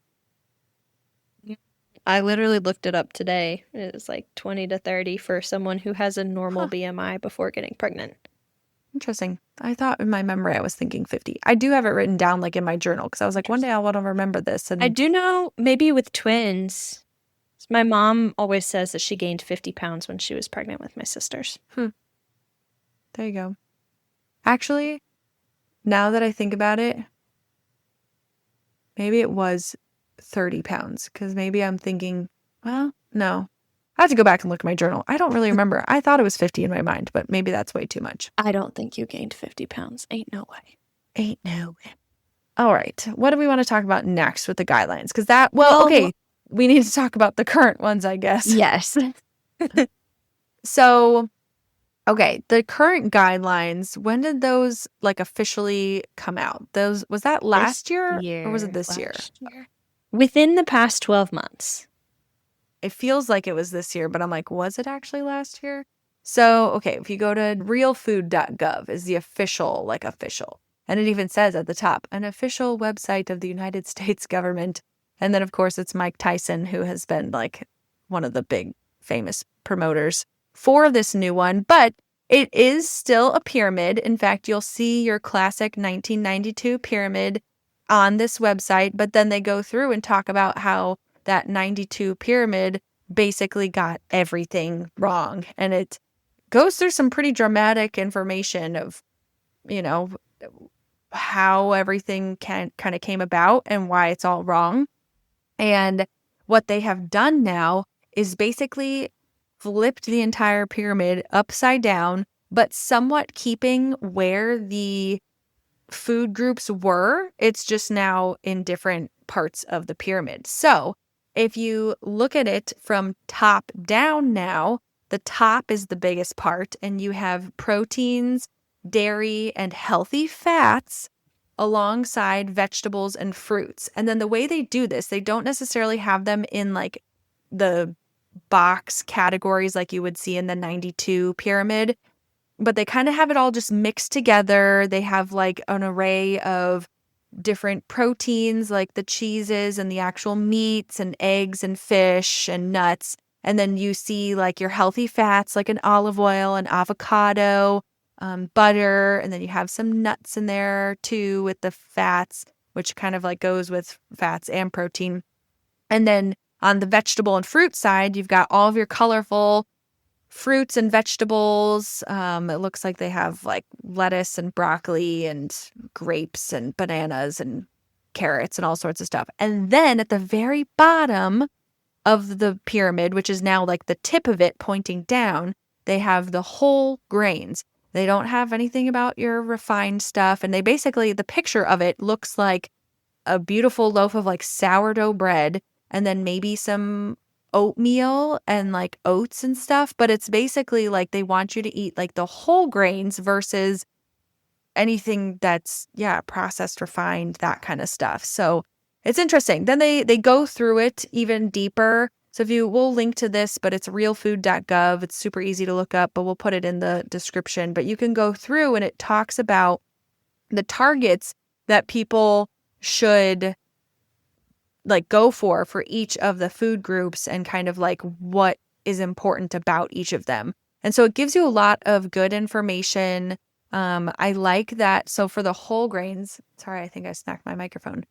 I literally looked it up today. It was like 20 to 30 for someone who has a normal Huh. BMI before getting pregnant. Interesting. I thought in my memory I was thinking 50. I do have it written down like in my journal because I was like, one day Interesting. I want to remember this. I And do know maybe with twins. My mom always says that she gained 50 pounds when she was pregnant with my sisters. hmm, there you go. Actually, now that I think about it, maybe it was 30 pounds because maybe I'm thinking, well, no. I have to go back and look at my journal. I don't really remember. I thought it was 50 in my mind, but maybe that's way too much. I don't think you gained 50 pounds. Ain't no way. Ain't no way. All right. What do we want to talk about next with the guidelines? Because Well, okay, we need to talk about the current ones, I guess. yes. So, okay, the current guidelines, when did those like officially come out? Was that This last year or was it year, this year? last year. Within the past 12 months. It feels like it was this year, but I'm like, was it actually last year? So, okay, if you go to realfood.gov is the official, like official. And it even says at the top, an official website of the United States government. And then, of course, it's Mike Tyson, who has been like one of the big famous promoters for this new one. But it is still a pyramid. In fact, you'll see your classic 1992 pyramid on this website. But then they go through and talk about how that 92 pyramid basically got everything wrong. And it goes through some pretty dramatic information of, you know, how everything kind of came about and why it's all wrong. And what they have done now is basically flipped the entire pyramid upside down, but somewhat keeping where the food groups were. It's just now in different parts of the pyramid. So if you look at it from top down now, the top is the biggest part, and you have proteins, dairy, and healthy fats alongside vegetables and fruits. And then the way they do this, they don't necessarily have them in like the box categories like you would see in the 92 pyramid, but they kind of have it all just mixed together. They have like an array of different proteins like the cheeses and the actual meats and eggs and fish and nuts. And then you see like your healthy fats like an olive oil and avocado, butter. And then you have some nuts in there too with the fats, which kind of like goes with fats and protein. And then on the vegetable and fruit side, you've got all of your colorful fruits and vegetables. It looks like they have like lettuce and broccoli and grapes and bananas and carrots and all sorts of stuff. And then at the very bottom of the pyramid, which is now like the tip of it pointing down, they have the whole grains. They don't have anything about your refined stuff. And they basically, the picture of it looks like a beautiful loaf of like sourdough bread and then maybe some oatmeal and like oats and stuff, but it's basically like they want you to eat like the whole grains versus anything that's processed, refined, that kind of stuff. So it's interesting. Then they go through it even deeper. So we'll link to this, but it's realfood.gov. It's super easy to look up, but we'll put it in the description. But you can go through and it talks about the targets that people should like go for each of the food groups and kind of like what is important about each of them. And so it gives you a lot of good information. I like that. So for the whole grains, sorry, I think I smacked my microphone.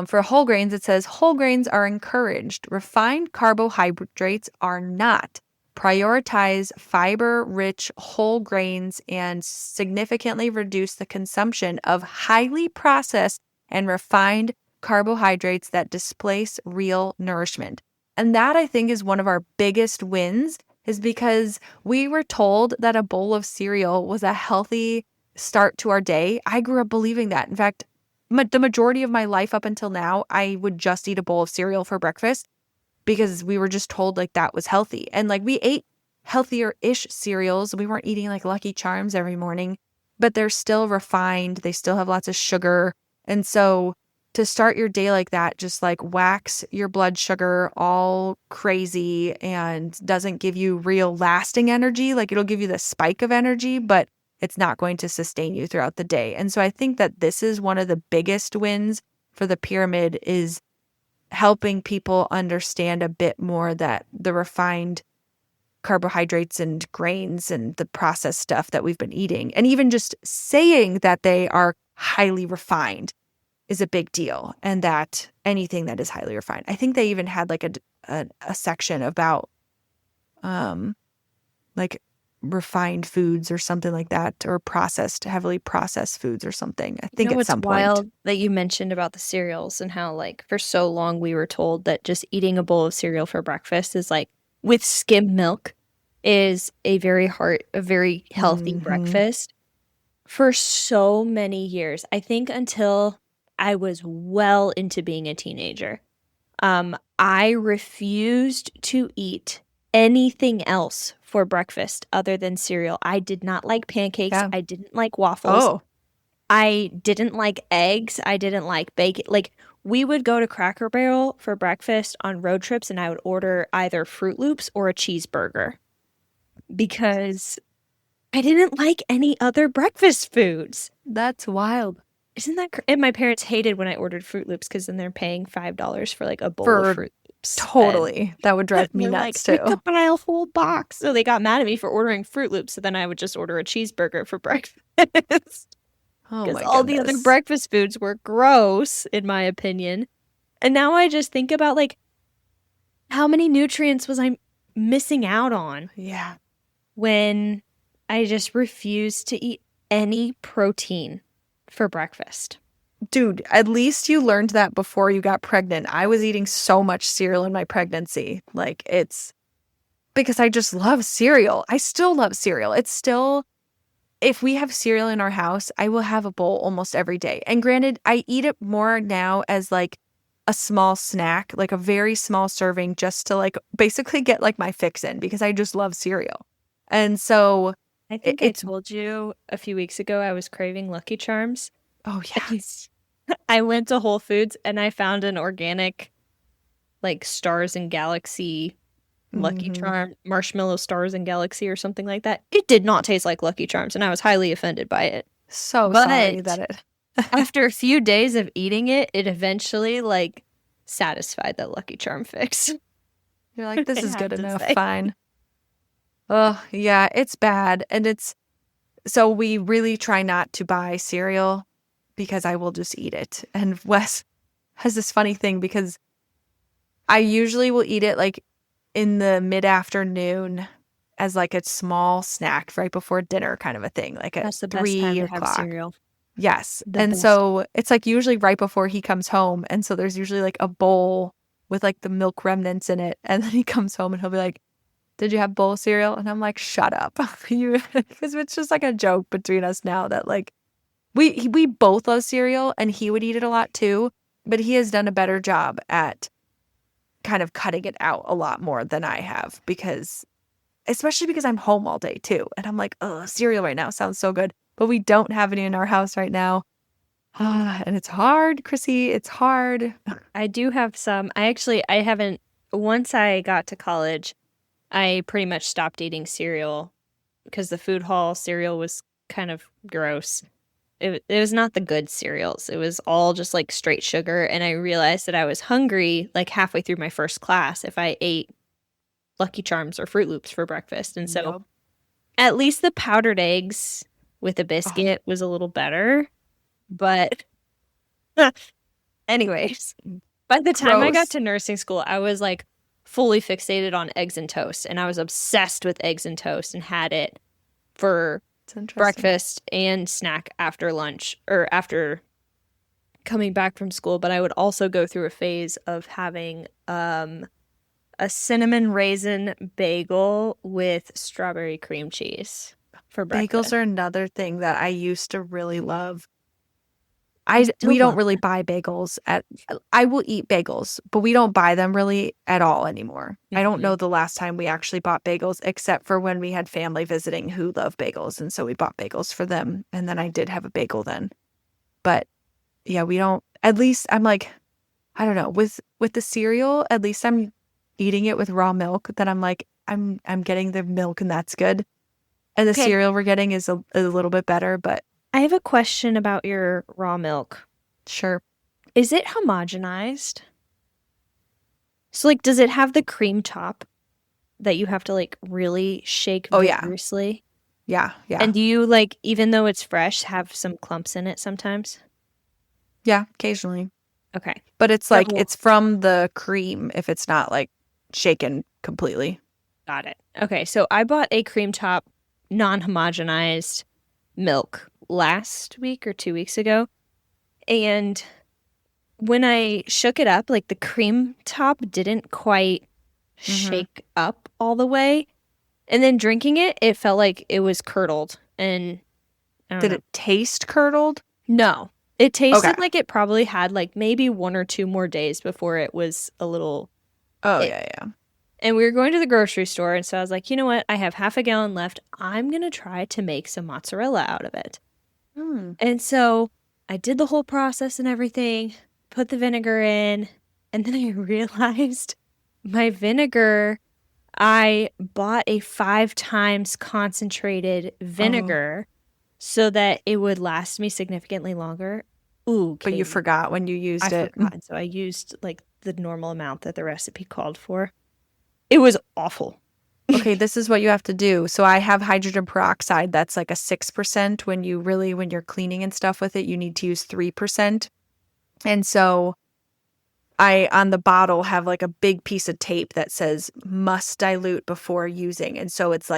For whole grains, it says whole grains are encouraged. Refined carbohydrates are not. Prioritize fiber-rich whole grains and significantly reduce the consumption of highly processed and refined carbohydrates that displace real nourishment. And that I think is one of our biggest wins, is because we were told that a bowl of cereal was a healthy start to our day. I grew up believing that. In fact, the majority of my life up until now, I would just eat a bowl of cereal for breakfast because we were just told like that was healthy. And like we ate healthier-ish cereals. We weren't eating like Lucky Charms every morning, but they're still refined. They still have lots of sugar. And so to start your day like that just like whacks your blood sugar all crazy and doesn't give you real lasting energy. Like it'll give you the spike of energy, but it's not going to sustain you throughout the day. And so I think that this is one of the biggest wins for the pyramid, is helping people understand a bit more that the refined carbohydrates and grains and the processed stuff that we've been eating, and even just saying that they are highly refined, is a big deal. And that anything that is highly refined, I think they even had like a section about like refined foods or something like that, or heavily processed foods or something. I think at It's some wild point. that you mentioned about the cereals and how like for so long we were told that just eating a bowl of cereal for breakfast is like with skim milk is a very healthy Mm-hmm. breakfast for so many years. I think until I was well into being a teenager. I refused to eat anything else for breakfast other than cereal. I did not like pancakes. Yeah. I didn't like waffles. Oh, I didn't like eggs. I didn't like bacon. Like, we would go to Cracker Barrel for breakfast on road trips, and I would order either Fruit Loops or a cheeseburger because I didn't like any other breakfast foods. that's wild. Isn't that and my parents hated when I ordered Fruit Loops because then they're paying $5 for like a bowl of For Fruit Loops. totally. That would drive me They're like, nuts we too. could buy a whole box. So they got mad at me for ordering Fruit Loops. So then I would just order a cheeseburger for breakfast. Oh Because my all the other goodness. breakfast foods were gross, in my opinion. And now I just think about like how many nutrients was I missing out on Yeah. when I just refused to eat any protein for breakfast. Dude, at least you learned that before you got pregnant. I was eating so much cereal in my pregnancy. Like, it's because I just love cereal. I still love cereal. It's still, if we have cereal in our house, I will have a bowl almost every day. And granted, I eat it more now as like a small snack, like a very small serving, just to like basically get like my fix in because I just love cereal. And so I think I it's, told you a few weeks ago I was craving Lucky Charms. oh yes. I went to Whole Foods and I found an organic, like, Stars and Galaxy Lucky Mhm. Charm, Marshmallow Stars and Galaxy or something like that. It did not taste like Lucky Charms, and I was highly offended by it. So sorry But that it, after a few days of eating it, it eventually, like, satisfied that Lucky Charm fix. you're like, this I is have good to enough. say. Fine. Oh, yeah, it's bad. And it's so we really try not to buy cereal because I will just eat it. And Wes has this funny thing because I usually will eat it like in the mid-afternoon as like a small snack right before dinner kind of a thing, like at That's the best time 3 to have o'clock. cereal. Yes. The And best. so it's like usually right before he comes home. And so there's usually like a bowl with like the milk remnants in it. And then he comes home and he'll be like, did you have bowl of cereal? And I'm like, shut up. Because it's just like a joke between us now that like we both love cereal and he would eat it a lot too, but he has done a better job at kind of cutting it out a lot more than I have because especially because I'm home all day too. And I'm like, oh, cereal right now sounds so good. But we don't have any in our house right now. And it's hard, Chrissy. It's hard. I do have some. I haven't, once I got to college, I pretty much stopped eating cereal because the food hall cereal was kind of gross. It was not the good cereals. It was all just like straight sugar. And I realized that I was hungry like halfway through my first class if I ate Lucky Charms or Fruit Loops for breakfast. And so Yep. at least the powdered eggs with a Oh, biscuit was a little better. But anyways, by the time I got gross. to nursing school, I was like fully fixated on eggs and toast. And I was obsessed with eggs and toast and had it for It's interesting. breakfast and snack after lunch or after coming back from school. But I would also go through a phase of having a cinnamon raisin bagel with strawberry cream cheese for breakfast. Bagels are another thing that I used to really love. still We don't love really them. buy bagels at I will eat bagels, but we don't buy them really at all anymore. I don't know the last time we actually bought bagels except for when we had family visiting who love bagels and so we bought bagels for them and then I did have a bagel then. But yeah, we don't at least I'm like I don't know, with the cereal, at least I'm eating it with raw milk that I'm like I'm getting the milk and that's good. And the Okay, cereal we're getting is a little bit better, but I have a question about your raw milk. sure. Is it homogenized? So, like, does it have the cream top that you have to, like, really shake Oh yeah. vigorously? Yeah, yeah. And do you, like, even though it's fresh, have some clumps in it sometimes? Yeah, occasionally. Okay. But it's like So- it's from the cream if it's not like shaken completely. Got it. Okay, so I bought a cream top non-homogenized milk last week or 2 weeks ago. And when I shook it up, like the cream top didn't quite shake up all the way. And then drinking it, it felt like it was curdled. And I don't Did know. it taste curdled? No, It tasted Okay. like it probably had like maybe 1 or 2 more days before it was a little Oh, ick. yeah, yeah. And we were going to the grocery store, and so I was like, you know what? I have half a gallon left. I'm gonna try to make some mozzarella out of it. Hmm. And so I did the whole process and everything, put the vinegar in, and then I realized my vinegar, I bought a 5 times concentrated Oh, vinegar so that it would last me significantly longer. Ooh, but you Katie, forgot when you I used it. forgot. And so I used like the normal amount that the recipe called for. It was awful. Okay, this is what you have to do. So I have hydrogen peroxide that's like a 6%. When you're cleaning and stuff with it, you need to use 3%. And so I, on the bottle, have like a big piece of tape that says must dilute before using. And so it's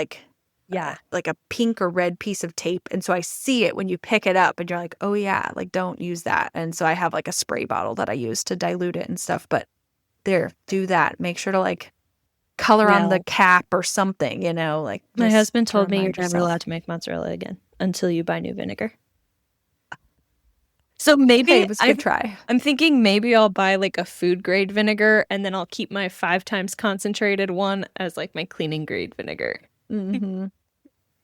Yeah. like a pink or red piece of tape. And so I see it when you pick it up and you're like, oh yeah, like don't use that. And so I have like a spray bottle that I use to dilute it and stuff. But there, do that. Make sure to like color on the Well, cap or something, like my just husband to told me you're remind never yourself. allowed to make mozzarella again until you buy new vinegar. So Okay, maybe it was a good try. I'm thinking maybe I'll buy like a food grade vinegar and then I'll keep my 5 times concentrated one as like my cleaning grade vinegar. Hmm.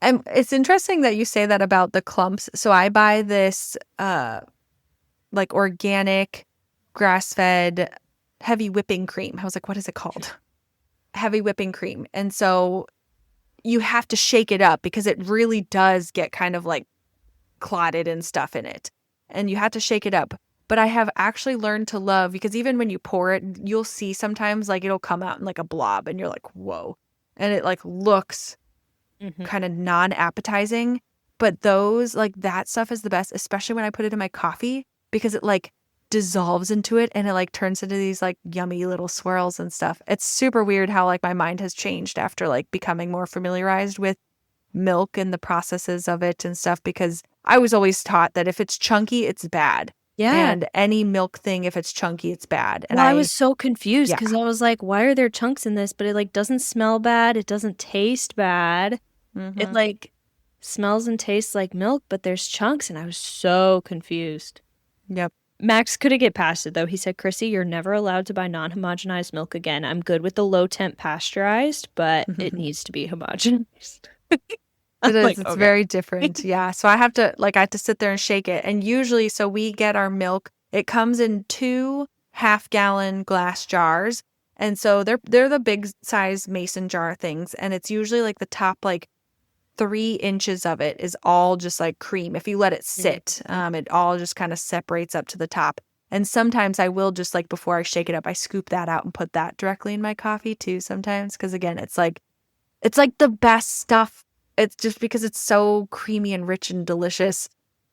And it's interesting that you say that about the clumps. So I buy this like organic grass-fed heavy whipping cream. I was like, what is it called? Heavy whipping cream. And so you have to shake it up because it really does get kind of like clotted and stuff in it. And you have to shake it up. But I have actually learned to love, because even when you pour it, you'll see sometimes like it'll come out in like a blob and you're like, whoa. And it like looks Mhm. kind of non-appetizing. But those, like that stuff is the best, especially when I put it in my coffee, because it like dissolves into it and it like turns into these like yummy little swirls and stuff. It's super weird how like my mind has changed after like becoming more familiarized with milk and the processes of it and stuff, because I was always taught that if it's chunky, it's bad. Yeah. And any milk thing, if it's chunky, it's bad. And Well, I was so confused yeah. because I was like, why are there chunks in this? But it like doesn't smell bad. It doesn't taste bad. It Hmm. like smells and tastes like milk, but there's chunks, and I was so confused. Yep. Max couldn't get past it though. He said, Chrissy, you're never allowed to buy non-homogenized milk again. I'm good with the low temp pasteurized, but it needs to be homogenized. I'm It is. like, It's okay. very different. Yeah. So I have to sit there and shake it. And usually, so we get our milk, it comes in 2 half-gallon glass jars. And so they're the big size mason jar things. And it's usually like the top like 3 inches of it is all just like cream. If you let it sit, Mhm. it all just kind of separates up to the top. And sometimes I will just like before I shake it up, I scoop that out and put that directly in my coffee too sometimes. Cause again, it's like the best stuff. It's just because it's so creamy and rich and delicious.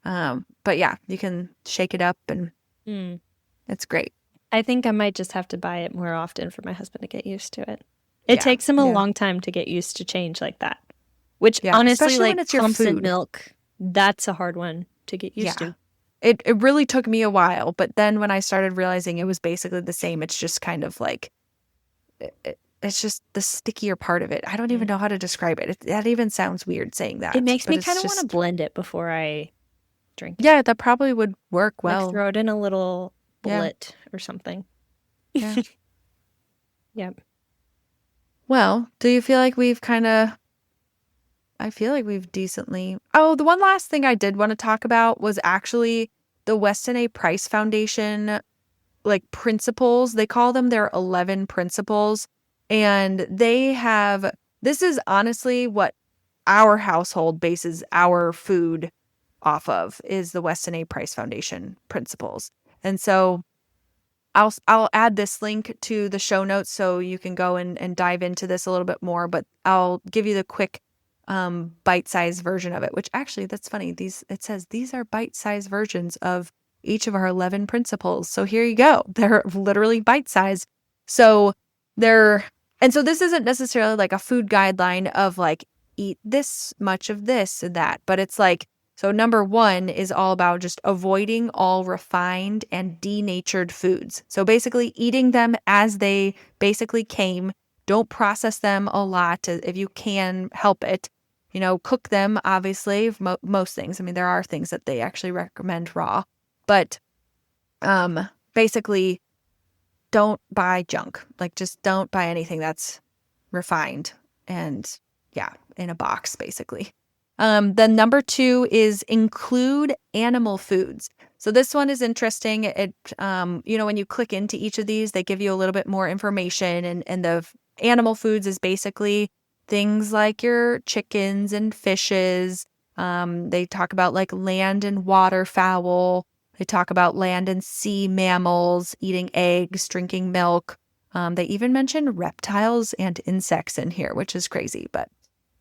But yeah, you can shake it up and Mm. it's great. I think I might just have to buy it more often for my husband to get used to it. It Yeah. takes him a Yeah. long time to get used to change like that, which Yeah. honestly, Especially when like it's your clumps in food. milk, that's a hard one to get used Yeah. to. It really took me a while, but then when I started realizing it was basically the same, it's just kind of like it's just the stickier part of it. I don't even Mm. know how to describe it. That even sounds weird saying It that, makes but me it's kind of want to just blend it before I drink it. yeah, that probably would work Like well. throw it in a little Yeah. bullet or something. Yeah. Yep. Well, do you feel like we've kind of I feel like we've decently. Oh, the one last thing I did want to talk about was actually the Weston A. Price Foundation, like principles. They call them their 11 principles. And this is honestly what our household bases our food off of, is the Weston A. Price Foundation principles. And so I'll add this link to the show notes so you can go and dive into this a little bit more, but I'll give you the quick bite-sized version of it, which actually that's funny. It says these are bite-sized versions of each of our 11 principles. So here you go. They're literally bite-sized. So so this isn't necessarily like a food guideline of like eat this much of this and that, but it's like, so number 1 is all about just avoiding all refined and denatured foods. So basically eating them as they basically came. Don't process them a lot if you can help it. Cook them, obviously, most things. I mean, there are things that they actually recommend raw. But basically, don't buy junk. Like, just don't buy anything that's refined and, yeah, in a box, basically. Then number 2 is include animal foods. So this one is interesting. It, when you click into each of these, they give you a little bit more information. And the animal foods is basically things like your chickens and fishes. They talk about like land and waterfowl. They talk about land and sea mammals, eating eggs, drinking milk. They even mention reptiles and insects in here, which is crazy, but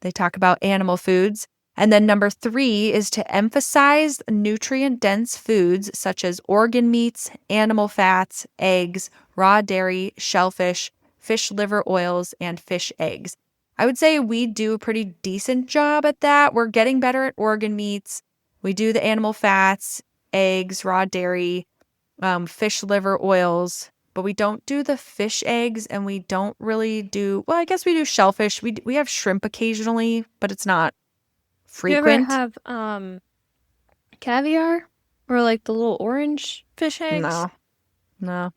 they talk about animal foods. And then number 3 is to emphasize nutrient-dense foods such as organ meats, animal fats, eggs, raw dairy, shellfish, fish liver oils, and fish eggs. I would say we do a pretty decent job at that. We're getting better at organ meats. We do the animal fats, eggs, raw dairy, fish liver oils, but we don't do the fish eggs, and we don't really do, well, I guess we do shellfish. We have shrimp occasionally, but it's not frequent. You ever have caviar or like the little orange fish eggs? No.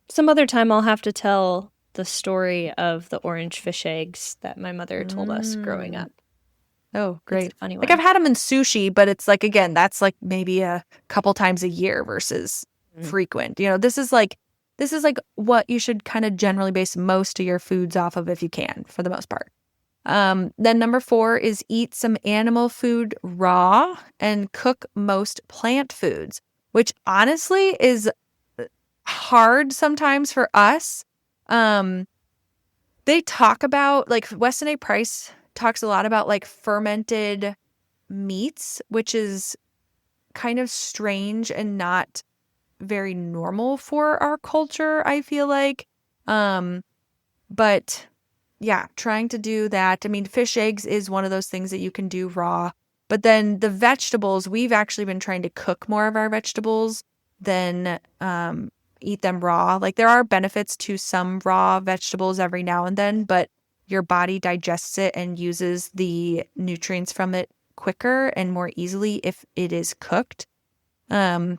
Some other time I'll have to tell the story of the orange fish eggs that my mother told us growing up. Oh, great. It's a funny Like one. I've had them in sushi, but it's like, again, that's like maybe a couple times a year versus frequent. This is like what you should kind of generally base most of your foods off of if you can, for the most part. Then number 4 is eat some animal food raw and cook most plant foods, which honestly is hard sometimes for us. They talk about, like, Weston A. Price talks a lot about like fermented meats, which is kind of strange and not very normal for our culture, I feel like. But yeah, trying to do that. I mean, fish eggs is one of those things that you can do raw. But then the vegetables, we've actually been trying to cook more of our vegetables than eat them raw. Like, there are benefits to some raw vegetables every now and then, but your body digests it and uses the nutrients from it quicker and more easily if it is cooked. Then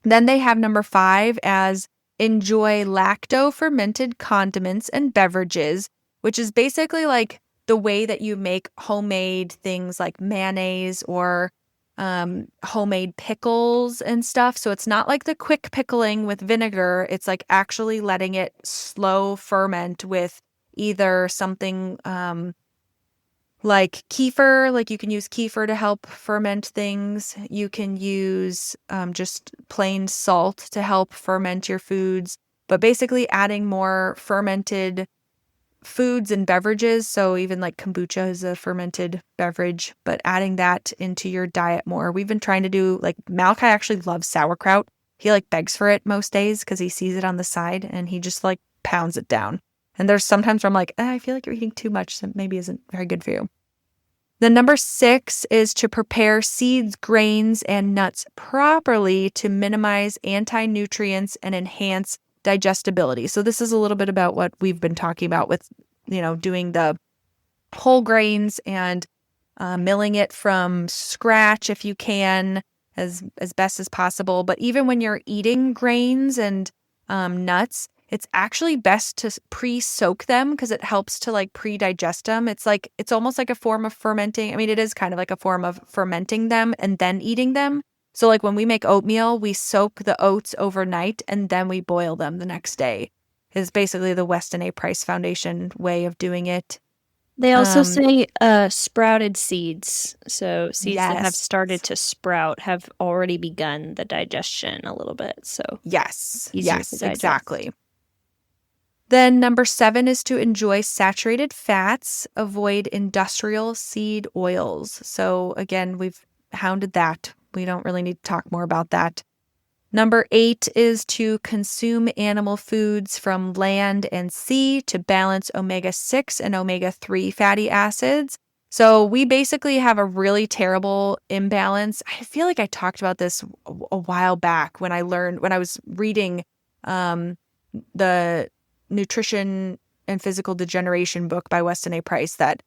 they have number 5 as enjoy lacto-fermented condiments and beverages, which is basically like the way that you make homemade things like mayonnaise or homemade pickles and stuff. So it's not like the quick pickling with vinegar. It's like actually letting it slow ferment with either something like kefir. Like, you can use kefir to help ferment things. You can use just plain salt to help ferment your foods. But basically adding more fermented foods and beverages. So even like kombucha is a fermented beverage, but adding that into your diet more. We've been trying to do, like, Malachi actually loves sauerkraut. He like begs for it most days because he sees it on the side and he just like pounds it down. And there's sometimes where I'm like, I feel like you're eating too much, so maybe isn't very good for you. The number 6 is to prepare seeds, grains, and nuts properly to minimize anti-nutrients and enhance digestibility. So this is a little bit about what we've been talking about with, doing the whole grains and milling it from scratch if you can, as best as possible. But even when you're eating grains and nuts, it's actually best to pre-soak them because it helps to like pre-digest them. It's almost like a form of fermenting. I mean, it is kind of like a form of fermenting them and then eating them. So like when we make oatmeal, we soak the oats overnight and then we boil them the next day. Is basically the Weston A. Price Foundation way of doing it. They also say sprouted seeds. So seeds that have Yes. started to sprout have already begun the digestion a little bit. So Yes, easier to yes, digest. exactly. Then number 7 is to enjoy saturated fats, avoid industrial seed oils. So again, we've hounded that. We don't really need to talk more about that. Number 8 is to consume animal foods from land and sea to balance omega-6 and omega-3 fatty acids. So we basically have a really terrible imbalance. I feel like I talked about this a while back when I was reading the Nutrition and Physical Degeneration book by Weston A. Price, that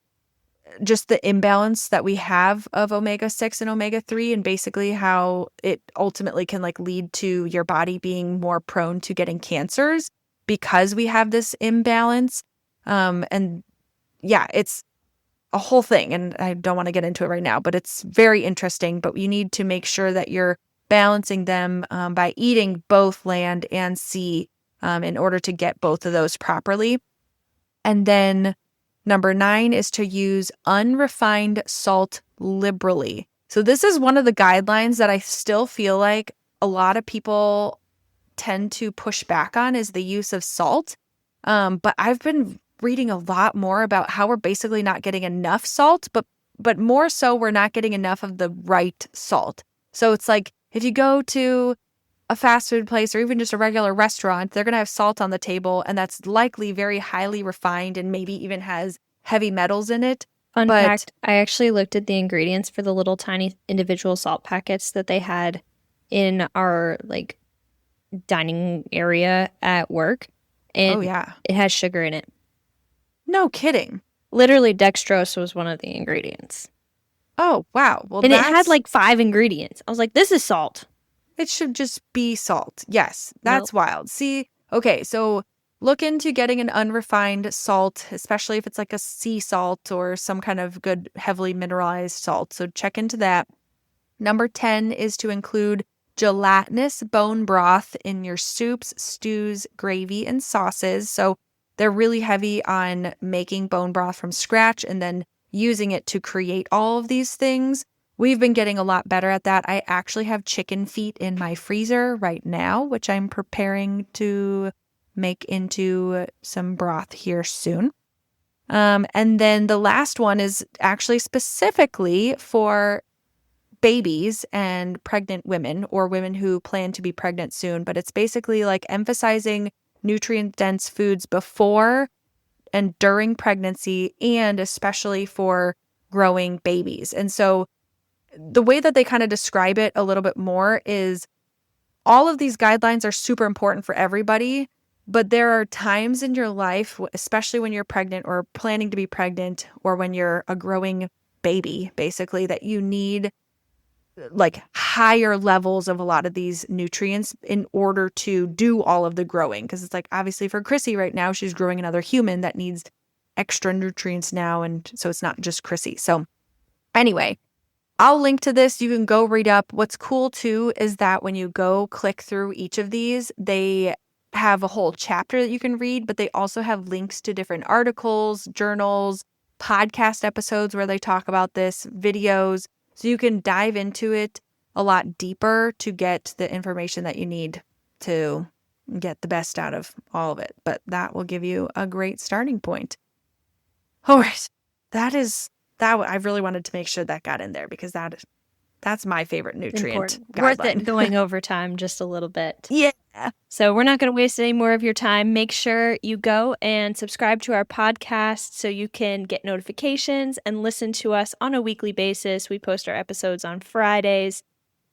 just the imbalance that we have of omega-6 and omega-3, and basically how it ultimately can like lead to your body being more prone to getting cancers because we have this imbalance. And yeah, it's a whole thing, and I don't want to get into it right now, but it's very interesting. But you need to make sure that you're balancing them by eating both land and sea in order to get both of those properly. And then number 9 is to use unrefined salt liberally. So this is one of the guidelines that I still feel like a lot of people tend to push back on, is the use of salt. But I've been reading a lot more about how we're basically not getting enough salt, but more so we're not getting enough of the right salt. So it's like if you go to a fast food place or even just a regular restaurant, they're going to have salt on the table, and that's likely very highly refined and maybe even has heavy metals in it. Fun fact, I actually looked at the ingredients for the little tiny individual salt packets that they had in our like dining area at work. And it has sugar in it. No kidding. Literally, dextrose was one of the ingredients. Oh, wow. Well, and it had like 5 ingredients. I was like, this is salt. It should just be salt. Yes, that's wild. See, okay, so look into getting an unrefined salt, especially if it's like a sea salt or some kind of good heavily mineralized salt. So check into that. Number 10 is to include gelatinous bone broth in your soups, stews, gravy, and sauces. So they're really heavy on making bone broth from scratch and then using it to create all of these things. We've been getting a lot better at that. I actually have chicken feet in my freezer right now, which I'm preparing to make into some broth here soon. And then the last one is actually specifically for babies and pregnant women or women who plan to be pregnant soon. But it's basically like emphasizing nutrient-dense foods before and during pregnancy, and especially for growing babies. And so the way that they kind of describe it a little bit more is all of these guidelines are super important for everybody, but there are times in your life, especially when you're pregnant or planning to be pregnant or when you're a growing baby, basically, that you need like higher levels of a lot of these nutrients in order to do all of the growing. Because it's like, obviously for Chrissy right now, she's growing another human that needs extra nutrients now. And so it's not just Chrissy. So anyway, I'll link to this. You can go read up. What's cool too is that when you go click through each of these, they have a whole chapter that you can read, but they also have links to different articles, journals, podcast episodes where they talk about this, videos. So you can dive into it a lot deeper to get the information that you need to get the best out of all of it. But that will give you a great starting point. All right. That I really wanted to make sure that got in there because that's my favorite nutrient guideline. Worth it going over time just a little bit. Yeah. So we're not going to waste any more of your time. Make sure you go and subscribe to our podcast so you can get notifications and listen to us on a weekly basis. We post our episodes on Fridays.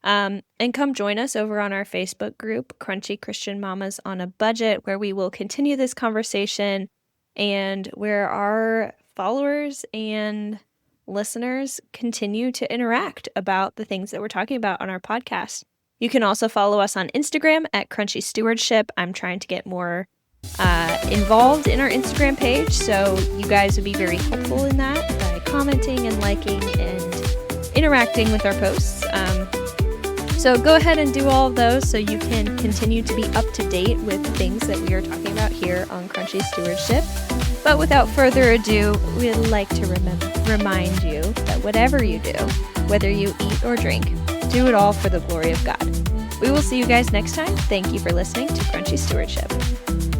And come join us over on our Facebook group, Crunchy Christian Mamas on a Budget, where we will continue this conversation and where our followers and listeners continue to interact about the things that we're talking about on our podcast. You can also follow us on Instagram at Crunchy Stewardship. I'm trying to get more involved in our Instagram page, so you guys would be very helpful in that by commenting and liking and interacting with our posts. So go ahead and do all of those so you can continue to be up to date with the things that we are talking about here on Crunchy Stewardship. But without further ado, we'd like to remind you that whatever you do, whether you eat or drink, do it all for the glory of God. We will see you guys next time. Thank you for listening to Crunchy Stewardship.